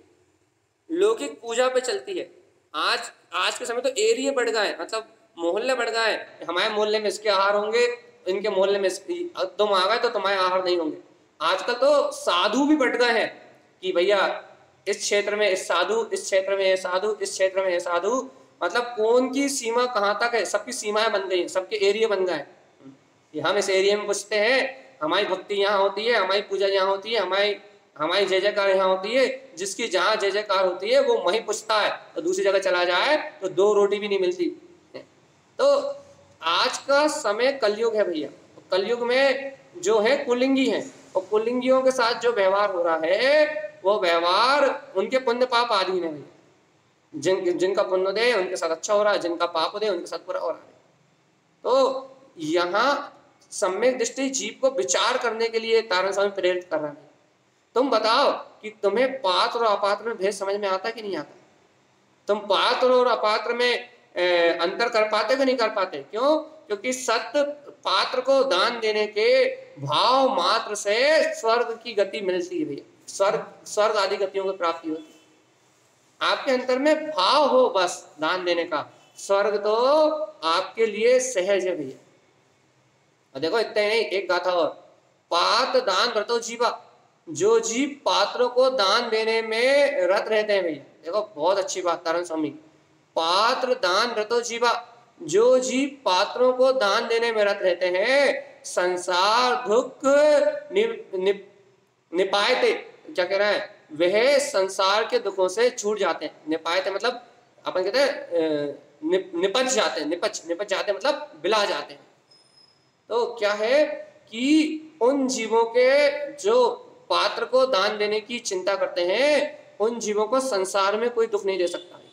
लौकिक पूजा पे चलती है। आज के समय तो एरिया बढ़ गए, मतलब मोहल्ले बढ़ गए, हमारे मोहल्ले में इसके आहार होंगे, इनके मोहल्ले में तुम आ गए तो तुम्हारे आहार नहीं होंगे। आजकल तो साधु भी बढ़ गए हैं कि भैया इस क्षेत्र में इस साधु, इस क्षेत्र में ये साधु, इस क्षेत्र में ये साधु, मतलब कौन की सीमा कहाँ तक है, सबकी सीमाएं बन गई, सबके एरिया बन गए। हम इस एरिया में पूछते हैं, हमारी भक्ति यहाँ होती है, हमारी पूजा यहाँ होती है, हमारी जय जयकार यहाँ होती है, जिसकी जहाँ जय जयकार होती है वो वहीं पूछता है, तो दूसरी जगह चला जाए तो 2 रोटी भी नहीं मिलती। तो आज का समय कलयुग है भैया, कलयुग में जो है कुलिंगी है, और कुलिंगियों के साथ जो व्यवहार हो रहा है वो व्यवहार उनके पुण्य पाप आदि है भैया। जिनका पुण्य दे उनके साथ अच्छा हो रहा है, जिनका पाप दे उनके साथ बुरा हो रहा है। तो यहाँ सम्यक दृष्टि जीव को विचार करने के लिए तारण स्वामी प्रेरित कर रहा है। तुम बताओ कि तुम्हें पात्र और अपात्र में भेद समझ में आता कि नहीं आता? तुम पात्र और अपात्र में अंतर कर पाते कि नहीं कर पाते? क्यों? क्योंकि सत्य पात्र को दान देने के भाव मात्र से स्वर्ग की गति मिलती है भैया, स्वर्ग आदि गतियों की प्राप्ति होती है। आपके अंतर में भाव हो बस दान देने का, स्वर्ग तो आपके लिए सहज है भैया। और देखो इतने नहीं, एक गाथा और, पात्र दान व्रतो जीवा, जो जीव पात्रों को दान देने में रत रहते हैं भैया। देखो बहुत अच्छी बात तारण स्वामी, पात्र दान व्रतो जीवा, जो जीव पात्रों को दान देने में रत रहते हैं संसार दुख निपायते, क्या कह रहा है, वह संसार के दुखों से छूट जाते हैं। निपायते मतलब अपन कहते हैं निपज जाते हैं, निपज जाते हैं मतलब बिला जाते हैं। तो क्या है कि उन जीवों के जो पात्र को दान देने की चिंता करते हैं उन जीवों को संसार में कोई दुख नहीं दे सकता है।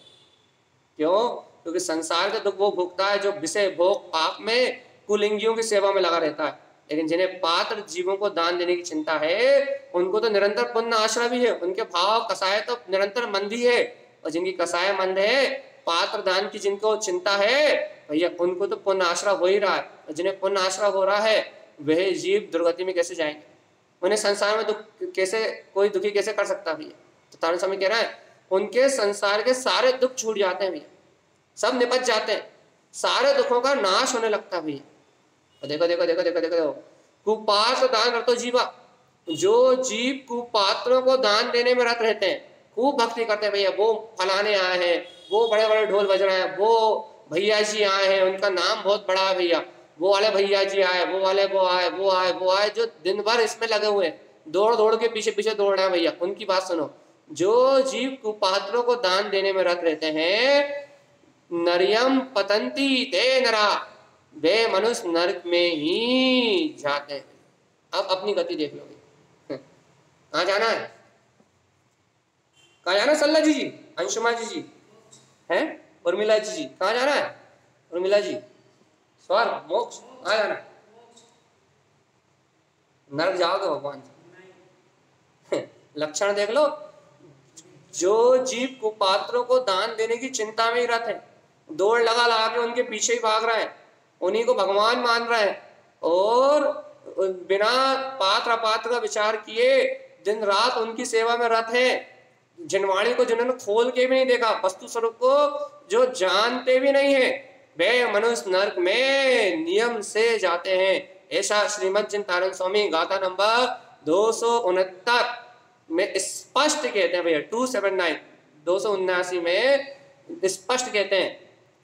क्यों? क्योंकि संसार का दुख वो भोगता है जो विषय भोग पाप में कुलिंगियों की सेवा में लगा रहता है। लेकिन जिन्हें पात्र जीवों को दान देने की चिंता है उनको तो निरंतर पुण्य आश्रय भी है, उनके भाव कसाय तो निरंतर मंद ही है। और जिनकी कसाय मंद है, पात्र दान की जिनको चिंता है भैया, उनको तो पुण्य आश्रय हो ही रहा है। और जिन्हें पुण्य आश्रय हो रहा है वह जीव दुर्गति में कैसे जाएंगे? उन्हें संसार में दुख कैसे, कोई दुखी कैसे कर सकता भैया? तो तारण स्वामी कह रहा है उनके संसार के सारे दुख छूट जाते हैं भैया, सब निपट जाते हैं, सारे दुखों का नाश होने लगता है भैया। देखो देखो देखो देखो देखो देखो, कुपात्र दान रतो जीवा, जो जीव कुपात्रों को दान देने में रत रहते हैं, खूब भक्ति करते हैं भैया, वो फलाने आए हैं, वो बड़े बड़े ढोल बज रहे हैं, वो भैया जी आए हैं, उनका नाम बहुत बड़ा है भैया, वो वाले भैया जी आए, वो वाले वो आए, वो आए, वो आए, जो दिन भर इसमें लगे हुए हैं, दौड़ दौड़ के पीछे पीछे दौड़ रहे हैं भैया, उनकी बात सुनो। जो जीव कुपात्रों को दान देने में रत रहते हैं, नरियम पतंती ते नरा, वे मनुष्य नरक में ही जाते हैं। अब अपनी गति देख लो, कहाँ जाना है? कहाँ जाना है? सल्ला जी, अंशुमा जी हैं, उर्मिला जी कहाँ जाना है? उर्मिला जी स्वर्ग मोक्ष, कहाँ जाना है? नरक जाओगे भगवान जी। लक्षण देख लो, जो जीव कुपात्रों को दान देने की चिंता में ही रहते हैं, दौड़ लगा लगा के उनके पीछे ही भाग रहे हैं, उन्हीं को भगवान मान रहे हैं, और बिना पात्र अपात्र का विचार किए दिन रात उनकी सेवा में रत है। जिनवाणी को जिन्होंने खोल के भी नहीं देखा, वस्तु स्वरूप को जो जानते भी नहीं है, वे मनुष्य नरक में नियम से जाते हैं। ऐसा श्रीमद जिनतारण स्वामी गाथा नंबर 269 में स्पष्ट कहते हैं भैया, 279 279 में स्पष्ट कहते हैं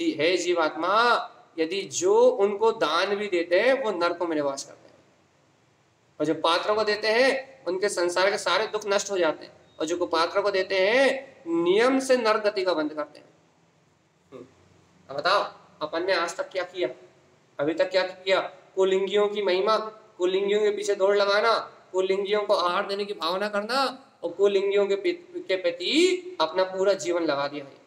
कि हे जीवात्मा, यदि जो उनको दान भी देते हैं वो नरकों में निवास करते हैं, और जो पात्रों को देते हैं उनके संसार के सारे दुख नष्ट हो जाते हैं, और जो कुपात्रों को देते हैं नियम से नरक गति का बंद करते हैं। अब बताओ अपन ने आज तक क्या किया? अभी तक क्या किया? कुलिंगियों की महिमा, कुलिंगियों के पीछे दौड़ लगाना, कुलिंगियों को आहार देने की भावना करना, और कुलिंगियों के प्रति अपना पूरा जीवन लगा दिया है।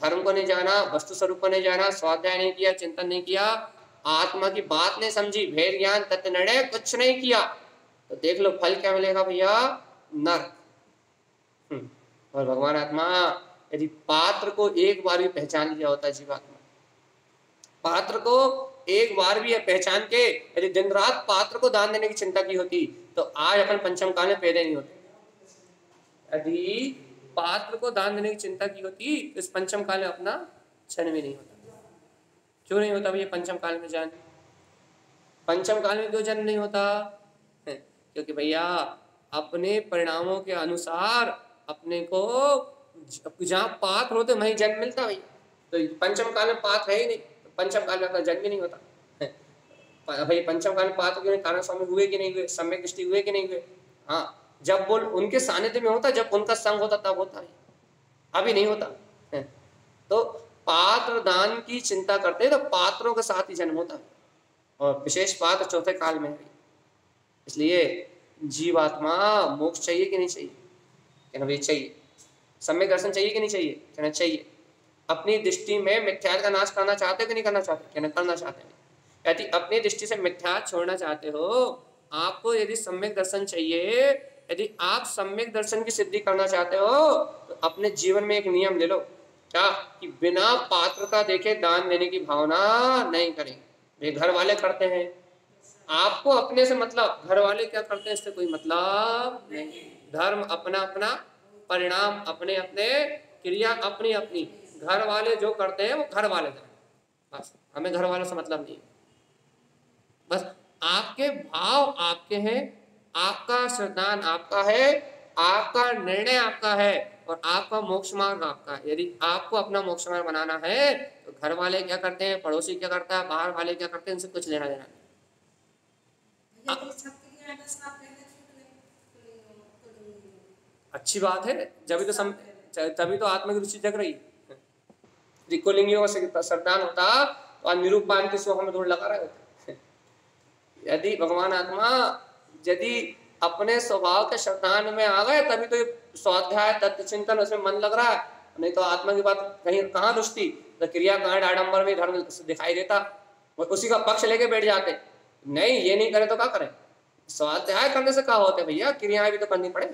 धर्म को नहीं जाना, वस्तु स्वरूप को नहीं जाना, स्वाध्याय नहीं किया, चिंतन नहीं किया, आत्मा की बात नहीं समझी, भेद ज्ञान तत्व निर्णय कुछ नहीं किया, तो देख लो फल क्या मिलेगा भैया? नरक। और भगवान आत्मा यदि पात्र को एक बार भी पहचान लिया होता, जीवात्मा पात्र को एक बार भी पहचान के यदि दिन रात पात्र को दान देने की चिंता की होती, तो आज अपन पंचम काल में पैदा नहीं होते। यदि पात्र को दान देने की चिंता की होती, इस पंचम काल में अपना जन्म भी नहीं होता। क्यों नहीं होता भैया पंचम काल में जन्म? पंचम काल में क्यों जन्म नहीं होता? क्योंकि भैया अपने परिणामों के अनुसार अपने को जहाँ पात्र होते वहीं जन्म मिलता भैया। तो पंचम काल में पात्र है ही नहीं, तो पंचम काल में अपना जन्म ही नहीं होता। भाई पंचम काल में पात्र क्यों नहीं? तारण स्वामी हुए कि नहीं हुए? सम्यक दृष्टि हुए कि नहीं हुए? हाँ, जब वो उनके सानिध्य में होता, जब उनका संग होता तब होता है, अभी नहीं होता है। तो पात्र दान की चिंता करते हैं तो पात्रों के साथ ही जन्म होता है, और विशेष पात्र चौथे काल में है। इसलिए जीवात्मा मोक्ष चाहिए कि नहीं चाहिए? कहना भाई चाहिए। सम्यक दर्शन चाहिए कि नहीं चाहिए? कहना चाहिए। अपनी दृष्टि में मिथ्यात्व का नाश करना चाहते हो कि नहीं करना चाहते? कहना करना चाहते हैं। यदि अपनी दृष्टि से मिथ्यात्व छोड़ना चाहते हो, आपको यदि सम्यक दर्शन चाहिए, यदि आप सम्यक दर्शन की सिद्धि करना चाहते हो, तो अपने जीवन में एक नियम ले लो, क्या? कि बिना पात्रता देखे दान देने की भावना नहीं करेंगे। वे घर वाले करते हैं, आपको अपने से मतलब, घर वाले क्या करते हैं इससे कोई मतलब नहीं। धर्म अपना अपना, परिणाम अपने अपने, क्रिया अपनी अपनी। घर वाले जो करते हैं वो घर वाले करें, बस हमें घर वालों से मतलब नहीं है। बस आपके भाव आपके हैं, आपका श्रद्धान आपका है, आपका निर्णय आपका है, और आपका मोक्ष मार्ग आपका है। यदि आपको अपना मोक्ष मार्ग बनाना है तो घर वाले क्या करते हैं, पड़ोसी क्या करता है, बाहर वाले क्या करते हैं, इनसे कुछ लेना देना नहीं। अच्छी बात है, तभी तो आत्मा की रुचि जग रही है। कुलिंगियों का श्रद्धान होता तो निरूप बांध के सो हमें दौड़ लगा रहे होते। यदि भगवान आत्मा यदि अपने स्वभाव के शतान में आ गए तभी तो ये स्वाध्याय तत्व चिंतन उसमें मन लग रहा है, नहीं तो आत्मा की बात कहीं कहाँ रुचती। तो क्रियाकांड आडंबर में धर्म दिखाई देता, और उसी का पक्ष लेके बैठ जाते। नहीं, ये नहीं करे तो क्या करें? स्वाध्याय करने से क्या होते भैया, क्रियाएं भी तो करनी पड़े।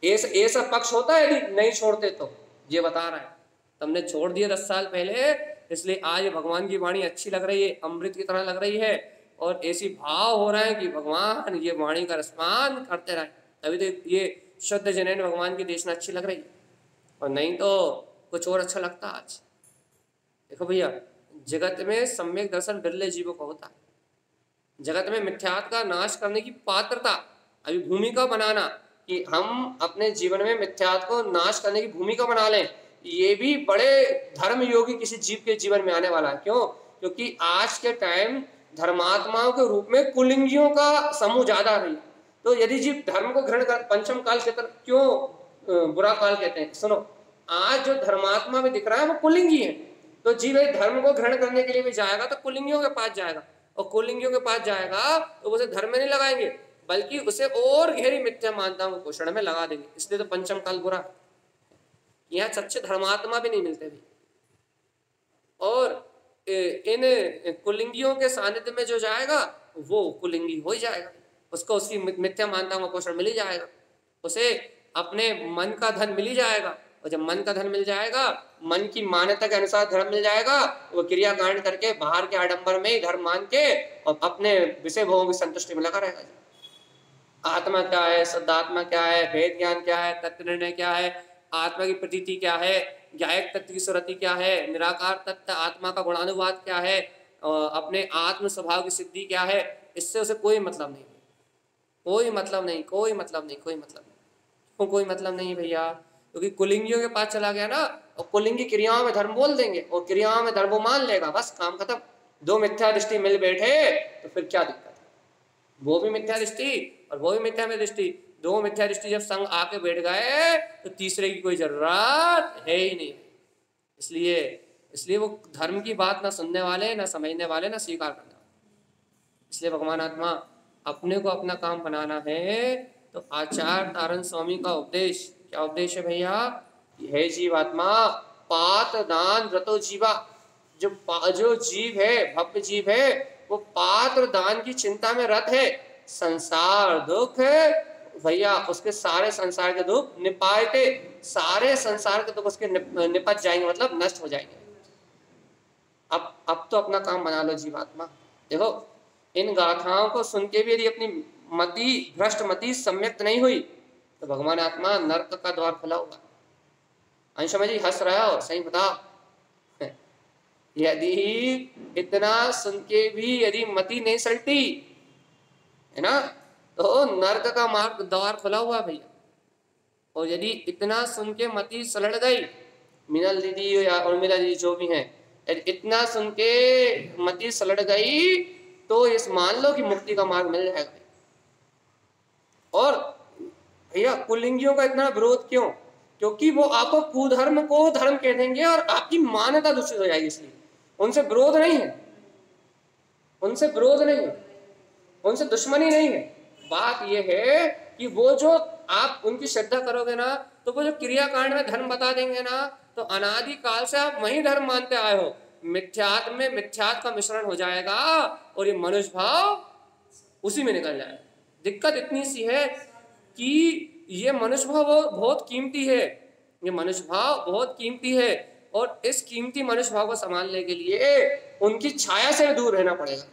ऐसा पक्ष होता है यदि नहीं छोड़ते तो। ये बता रहा है तुमने छोड़ दिए 10 साल पहले, इसलिए आज भगवान की वाणी अच्छी लग रही है, अमृत की तरह लग रही है, और ऐसी भाव हो रहा है कि भगवान ये वाणी का रसपान करते रहे, तभी तो ये शुद्ध जनैन भगवान की देशना अच्छी लग रही है। और नहीं तो कुछ और अच्छा लगता। आज देखो भैया, जगत में सम्यक दर्शन बिरले जीवों को होता है। जगत में मिथ्यात्व का नाश करने की पात्रता, अभी भूमिका बनाना कि हम अपने जीवन में मिथ्यात्व को नाश करने की भूमिका बना लें, ये भी बड़े धर्म योगी किसी जीव के जीवन में आने वाला है। क्यों? क्योंकि आज के टाइम धर्मात्माओं के रूप में कुलिंगियों का समूह ज्यादा रही। तो यदि जीव धर्म को ग्रहण कर, पंचम काल के तरफ क्यों बुरा काल कहते हैं? सुनो, आज जो धर्मात्मा में दिख रहा है वो कुलिंगी है। तो जीव धर्म को ग्रहण करने के लिए भी जाएगा तो कुलिंगियों के पास जाएगा, और कुलिंगियों के पास जाएगा तो उसे धर्म में नहीं लगाएंगे, बल्कि उसे और गहरी मिथ्या मान्यताओं को पोषण में लगा देंगे। इसलिए तो पंचम काल बुरा। यहाँ सच्चे धर्मात्मा भी नहीं मिलते भी। और इन कुलिंगियों के सानिध्य में जो जाएगा वो कुलिंगी हो ही जाएगा, उसको उसकी मिथ्या मान्यताओं का पोषण मिल ही जाएगा, उसे अपने मन का धन मिल ही जाएगा। और जब मन का धन मिल जाएगा, मन की मान्यता के अनुसार धर्म मिल जाएगा, वो क्रियाकांड करके बाहर के आडंबर में ही धर्म मान के और अपने विषय भोगों की संतुष्टि में लगा रहेगा। आत्मा क्या है, शुद्धात्मा क्या है, भेद ज्ञान क्या है, तत्व निर्णय क्या है, आत्मा की प्रतीति क्या है, ज्ञायक तत्व की सुरति क्या है, निराकार तत्व आत्मा का गुणानुवाद क्या है, अपने आत्म स्वभाव की सिद्धि क्या है, इससे उसे कोई मतलब नहीं, कोई मतलब नहीं, कोई मतलब नहीं, कोई मतलब नहीं। क्यों कोई मतलब नहीं भैया? क्योंकि कुलिंगियों के पास चला गया ना, और कुलिंगी क्रियाओं में धर्म बोल देंगे और क्रियाओं में धर्म मान लेगा, बस काम खत्म। दो मिथ्या दृष्टि मिल बैठे तो फिर क्या दिक्कत है? वो भी मिथ्या दृष्टि और वो भी मिथ्या में दृष्टि, दो मिथ्या दृष्टि जब संग आके बैठ गए तो तीसरे की कोई जरूरत है ही नहीं। इसलिए वो धर्म की बात ना सुनने वाले, ना समझने वाले, ना स्वीकार करने वाले। इसलिए भगवान आत्मा अपने को अपना काम बनाना है तो आचार्य तारण स्वामी का उपदेश, क्या उपदेश है भैया? है जीवात्मा पात दान व्रतो जीवा। जो जीव है, भव्य जीव है, वो पात्र दान की चिंता में रत है। संसार दुख है भैया, उसके सारे संसार के दुख निपायते, सारे संसार के दुख उसके निपट जाएंगे, मतलब नष्ट हो जाएंगे। अब तो अपना काम बना लो जीवात्मा। देखो, इन गाथाओं को सुन के भी यदि अपनी मति, भ्रष्ट मति सम्यक्त नहीं हुई तो भगवान आत्मा नरक का द्वार खुला होगा। अंशुम जी हंस रहा हो, सही बताओ। यदि इतना सुन के भी यदि मति नहीं सलटी है ना, तो नरक का मार्ग द्वार खुला हुआ भैया। और यदि इतना सुन के मति सलट गई, मिनल दीदी या उर्मिला दीदी जो भी हैं, इतना सुन के मति सलट गई तो इस मान लो कि मुक्ति का मार्ग मिल जाएगा। और भैया कुलिंगियों का इतना विरोध क्यों? क्योंकि वो आपको कुधर्म को धर्म कह देंगे और आपकी मान्यता दूषित हो जाएगी। इसलिए उनसे विरोध नहीं है, उनसे विरोध नहीं है, उनसे दुश्मनी नहीं है। बात यह है कि वो जो आप उनकी श्रद्धा करोगे ना, तो वो जो क्रियाकांड में धर्म बता देंगे ना, तो अनादि काल से आप वही धर्म मानते आए हो। मिथ्यात्व में मिथ्यात्व का मिश्रण हो जाएगा और ये मनुष्य भाव उसी में निकल जाएगा। दिक्कत इतनी सी है कि ये मनुष्य भाव बहुत कीमती है, ये मनुष्य भाव बहुत कीमती है, और इस कीमती मनुष्य भाव को संभालने के लिए उनकी छाया से दूर रहना पड़ेगा।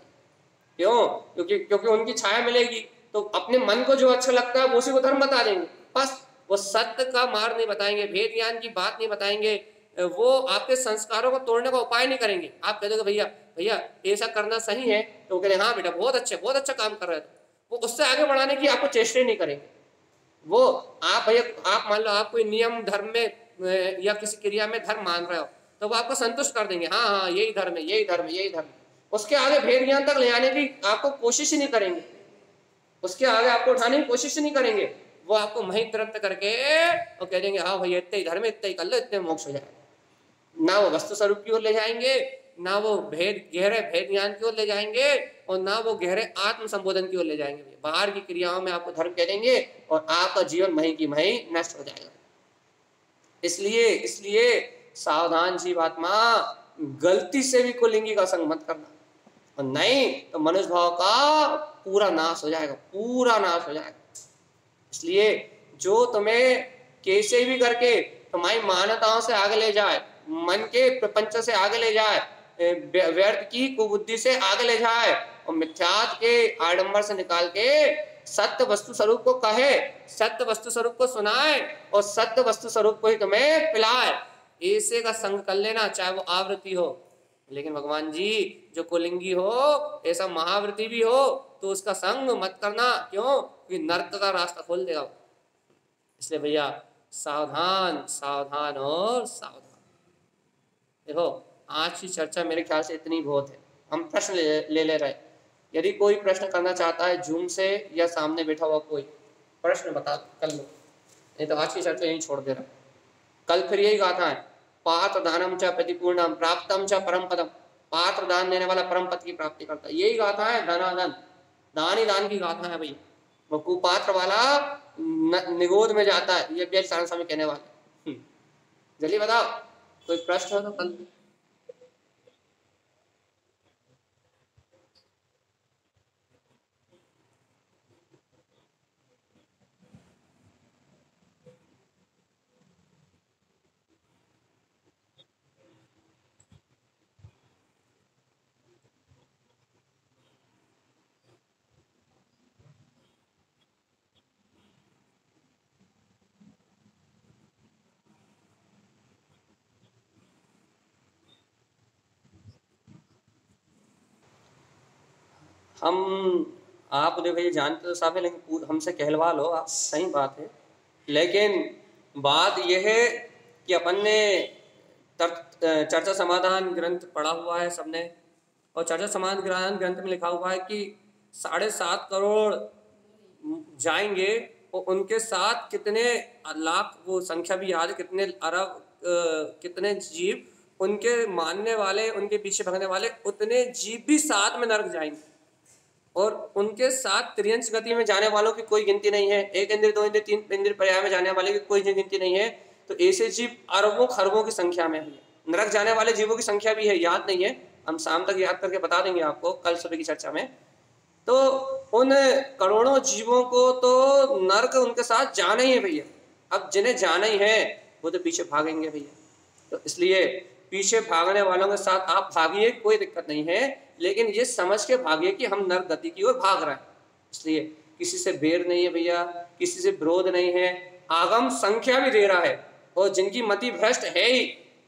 क्यों? क्योंकि उनकी छाया मिलेगी तो अपने मन को जो अच्छा लगता है वो उसी को धर्म बता देंगे। बस वो सत्य का मार्ग नहीं बताएंगे, भेद ज्ञान की बात नहीं बताएंगे, वो आपके संस्कारों को तोड़ने का उपाय नहीं करेंगे। आप कह दोगे भैया भैया ऐसा करना सही है, तो वो कह रहे हाँ बेटा बहुत अच्छा काम कर रहे थे, वो उससे आगे बढ़ाने की आपको चेष्टा नहीं करेंगे। वो आप भैया, आप मान लो आप कोई नियम धर्म में या किसी क्रिया में धर्म मान रहे हो, तो वो आपको संतुष्ट कर देंगे, हाँ हाँ यही धर्म है, यही धर्म है, यही धर्म। उसके आगे भेद ज्ञान तक ले आने की आपको कोशिश ही नहीं करेंगे, उसके आगे आपको उठाने की कोशिश नहीं करेंगे। वो आपको वहीं तुरंत करके और कह देंगे हाँ भैया इतने ही धर्म, इतने ही कर लो, इतने मोक्ष हो जाएगा। ना वो वस्तु स्वरूप की ओर ले जाएंगे, ना वो गहरे भेद ज्ञान की ओर ले जाएंगे और ना वो गहरे आत्म संबोधन की ओर ले जाएंगे। बाहर की क्रियाओं में आपको धर्म कह देंगे और आपका जीवन वहीं की वहीं नष्ट हो जाएगा। इसलिए इसलिए सावधान जीवात्मा, गलती से भी कुलिंगी का संग मत करना, और नहीं तो मनुष्य भाव का पूरा नाश हो जाएगा, पूरा नाश हो जाएगा। इसलिए जो तुम्हें कैसे भी करके तुम्हारी मान्यताओं से आगे ले जाए, मन के प्रपंच से आगे ले जाए, व्यर्थ की कुबुद्धि से आगे ले जाए और मिथ्यात्व के आडंबर से निकाल के सत्य वस्तु स्वरूप को कहे, सत्य वस्तु स्वरूप को सुनाए और सत्य वस्तु स्वरूप को ही तुम्हें पिलाए, ऐसे का संग कर लेना, चाहे वो आवृत्ति हो। लेकिन भगवान जी जो कुलिंगी हो, ऐसा महावृत्ति भी हो, तो उसका संग मत करना। क्यों? कि नरक का रास्ता खोल देगा। इसलिए भैया सावधान सावधान और सावधान। देखो आज की चर्चा मेरे ख्याल से इतनी बहुत है, हम प्रश्न ले रहे। यदि कोई प्रश्न करना चाहता है जूम से या सामने बैठा हुआ कोई प्रश्न बता कर लो, नहीं तो आज की चर्चा यहीं छोड़ दे रहा। कल फिर यही गाथा है, पात्र दानम च प्रतिपूर्णम प्राप्तम च परम पदम। पात्र दान देने वाला परम पद की प्राप्ति करता है, यही गाथा है। धनाधन दान ही दान की गाथा है भैया। वो कुपात्र वाला निगोद में जाता है, ये बेल सारण स्वामी कहने वाले। जल्दी बताओ, कोई प्रश्न हो तो कल। हम आप देखो ये जानते तो सब है, लेकिन हमसे कहलवा लो आप, सही बात है। लेकिन बात यह है कि अपन ने चर्चा समाधान ग्रंथ पढ़ा हुआ है सबने, और चर्चा समाधान ग्रंथ में लिखा हुआ है कि 7.5 करोड़ जाएंगे और उनके साथ कितने लाख, वो संख्या भी याद है, कितने अरब कितने जीव, उनके मानने वाले, उनके पीछे भगने वाले, उतने जीव भी साथ में नरक जाएंगे। और उनके साथ त्रियंश गति में जाने वालों की कोई गिनती नहीं है, 1 इंद्र 2 इंद्र 3 इंद्र पर्याय में जाने वाले की कोई गिनती नहीं है। तो ऐसे जीव अरबों खरबों की संख्या में है। नरक जाने वाले जीवों की संख्या भी है, याद नहीं है, हम शाम तक याद करके बता देंगे आपको कल सुबह की चर्चा में। तो उन करोड़ों जीवों को तो नरक उनके साथ जाना ही है भैया। अब जिन्हें जाना ही है वो तो पीछे भागेंगे भैया। तो इसलिए पीछे भागने वालों के साथ आप भागिए, कोई दिक्कत नहीं है, लेकिन ये समझ के भागिए कि हम नरक गति की ओर भाग रहे हैं। इसलिए किसी से बैर नहीं है भैया, किसी से विरोध नहीं है। आगम संख्या भी दे रहा है, और जिनकी मति भ्रष्ट है ही,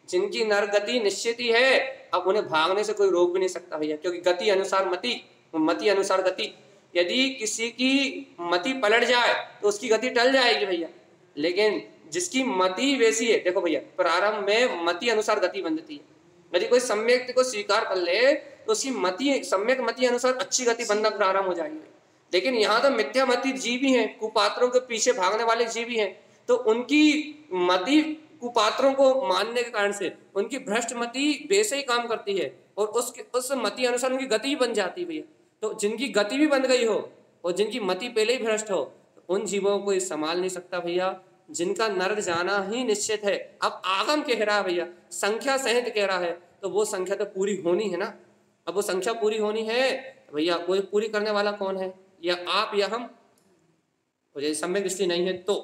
जिनकी नरक गति निश्चित ही है, अब उन्हें भागने से कोई रोक भी नहीं सकता भैया, क्योंकि गति अनुसार मति, मति अनुसार गति। यदि किसी की मति पलट जाए तो उसकी गति टल जाएगी भैया, लेकिन जिसकी मति वैसी है, देखो भैया प्रारंभ में मति अनुसार गति बनती है। यदि कोई सम्यक को स्वीकार कर ले तो उसकी मति, सम्यक मति अनुसार अच्छी गति बनना प्रारंभ हो जाएगी। लेकिन यहाँ तो मिथ्या मति जीव ही हैं, कुपात्रों के पीछे भागने वाले जीव ही हैं, तो उनकी मति कुपात्रों को मानने के कारण से उनकी भ्रष्ट मति वैसे ही काम करती है, और उस मति अनुसार उनकी गति भी बन जाती है भैया। तो जिनकी गति भी बन गई हो और जिनकी मति पहले ही भ्रष्ट हो, तो उन जीवों को संभाल नहीं सकता भैया, जिनका नरक जाना ही निश्चित है। अब आगम कह रहा है भैया, संख्या सहित कह रहा है, तो वो संख्या तो पूरी होनी है ना। अब वो संख्या पूरी होनी है भैया, वो पूरी करने वाला कौन है? या आप या हम। तो यदि सम्यक दृष्टि नहीं है तो,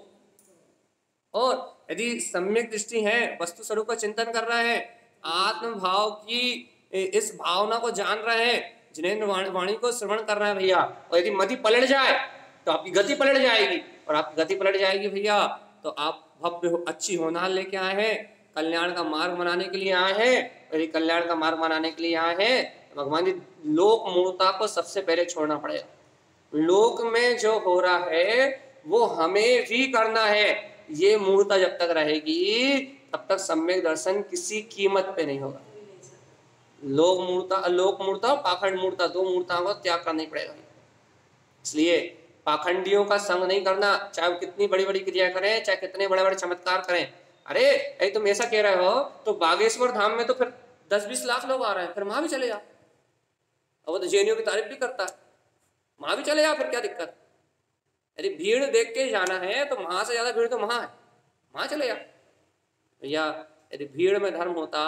और यदि सम्यक दृष्टि है, वस्तु स्वरूप का चिंतन कर रहे हैं, आत्म भाव की इस भावना को जान रहे हैं, जिनेंद्र वाणी को श्रवण कर रहे हैं भैया, और यदि मति पलट जाए तो आपकी गति पलट जाएगी, और आपकी गति पलट जाएगी भैया तो आप भव्य अच्छी होनार लेके आए हैं, कल्याण का मार्ग बनाने के लिए आए हैं। यदि कल्याण का मार्ग बनाने के लिए आए हैं तो भगवान जी लोक मूर्ता को सबसे पहले छोड़ना पड़ेगा। लोक में जो हो रहा है वो हमें भी करना है। ये मूर्ता जब तक रहेगी तब तक सम्यक दर्शन किसी कीमत पे नहीं होगा। लोक मूर्ता, पाखंड मूर्ता, 2 मूर्ताओं का त्याग करना ही पड़ेगा। इसलिए पाखंडियों का संग नहीं करना, चाहे वो कितनी बड़ी बड़ी क्रिया करें, चाहे कितने बड़े बड़े चमत्कार करें। अरे तुम ऐसा कह रहे हो तो बागेश्वर धाम में तो फिर 10-20 लाख लोग आ रहे हैं, फिर वहां भी चले जाओ। अब वो तो जेएनयू की तारीफ भी करता है, वहां भी चले जाओ, फिर क्या दिक्कत। यदि भीड़ देख के जाना है तो वहां से ज्यादा भीड़ तो वहां है, वहां चले जाओ भैया। यदि भीड़ में धर्म होता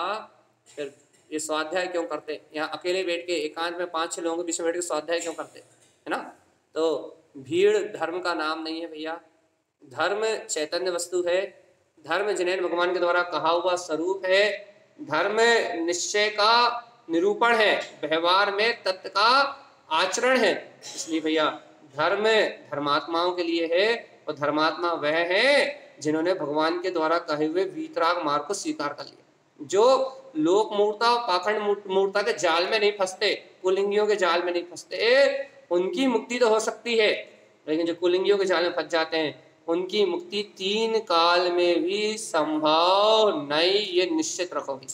फिर ये स्वाध्याय क्यों करते, यहाँ अकेले बैठ के एकांत में 5-6 लोगों के बीच में बैठ के स्वाध्याय क्यों करते, है ना। तो भीड़ धर्म का नाम नहीं है भैया। धर्म चैतन्य वस्तु है, धर्म जिनेन भगवान के द्वारा कहा हुआ स्वरूप है, धर्म निश्चय का निरूपण है, व्यवहार में तत्व का आचरण है। इसलिए भैया धर्म धर्मात्माओं के लिए है, और धर्मात्मा वह है जिन्होंने भगवान के द्वारा कहे हुए वीतराग मार्ग को स्वीकार कर लिया, जो लोक मूर्ता और पाखंड मूर्ता के जाल में नहीं फंसते, कुलिंगियों के जाल में नहीं फंसते। उनकी मुक्ति तो हो सकती है, लेकिन जो कुलिंगियों के जाल में फंस जाते हैं उनकी मुक्ति 3 काल में भी संभव नहीं, ये निश्चित रखोगे।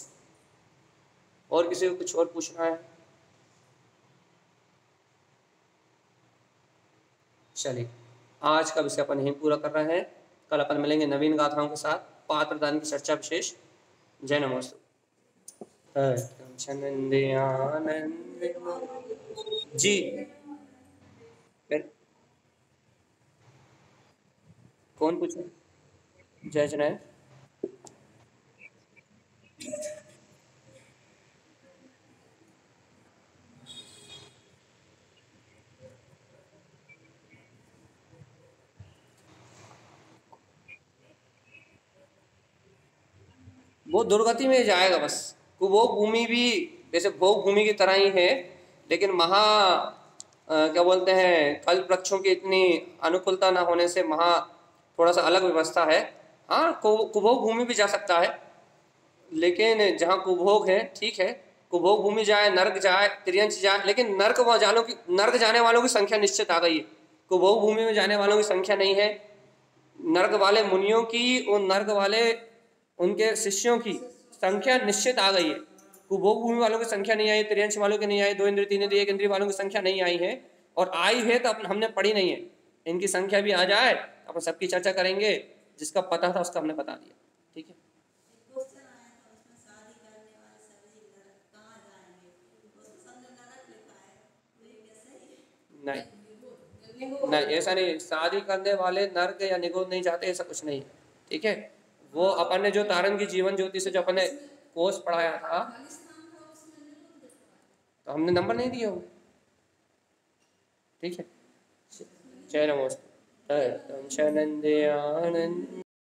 और किसी को कुछ और पूछना है? चलिए, आज का विषय अपन यहीं पूरा कर रहे हैं। कल अपन मिलेंगे नवीन गाथाओं के साथ, पात्रदान की चर्चा विशेष। जय नमोस्तु। जी कौन पूछे? जय जनाए। वो दुर्गति में जाएगा बस। कुभोग भूमि भी जैसे भोग भूमि की तरह ही है, लेकिन क्या बोलते हैं, कल्प वृक्षों की इतनी अनुकूलता ना होने से वहाँ थोड़ा सा अलग व्यवस्था है। हाँ, कुभोग भूमि भी जा सकता है, लेकिन जहाँ कुभोग है ठीक है, कुभोग भूमि जाए, नर्क जाए, त्रियंश जाए, लेकिन नर्क जाने वालों की संख्या निश्चित आ गई है। कुभोग भूमि में जाने वालों की संख्या नहीं है। नर्क वाले मुनियों की और नर्क वाले उनके शिष्यों की संख्या निश्चित आ गई है। कुभोग भूमि वालों की संख्या नहीं आई, त्रियंश वालों की नहीं आई, 2 इंद्रिय 3 इंद्रिय 1 इंद्रिय वालों की संख्या नहीं आई है, और आई है तो हमने पढ़ी नहीं है। इनकी संख्या भी आ जाए अपन सबकी चर्चा करेंगे, जिसका पता था उसका हमने बता दिया। ठीक है, नहीं नहीं, ऐसा नहीं, शादी करने वाले नर्क या निगोद नहीं जाते, ऐसा कुछ नहीं है। ठीक है, वो अपन ने जो तारन की जीवन ज्योति से जो अपन ने कोर्स पढ़ाया था, तो हमने नंबर नहीं दिए होंगे। ठीक है, जय नमोस्तु। शनंदे आनंद।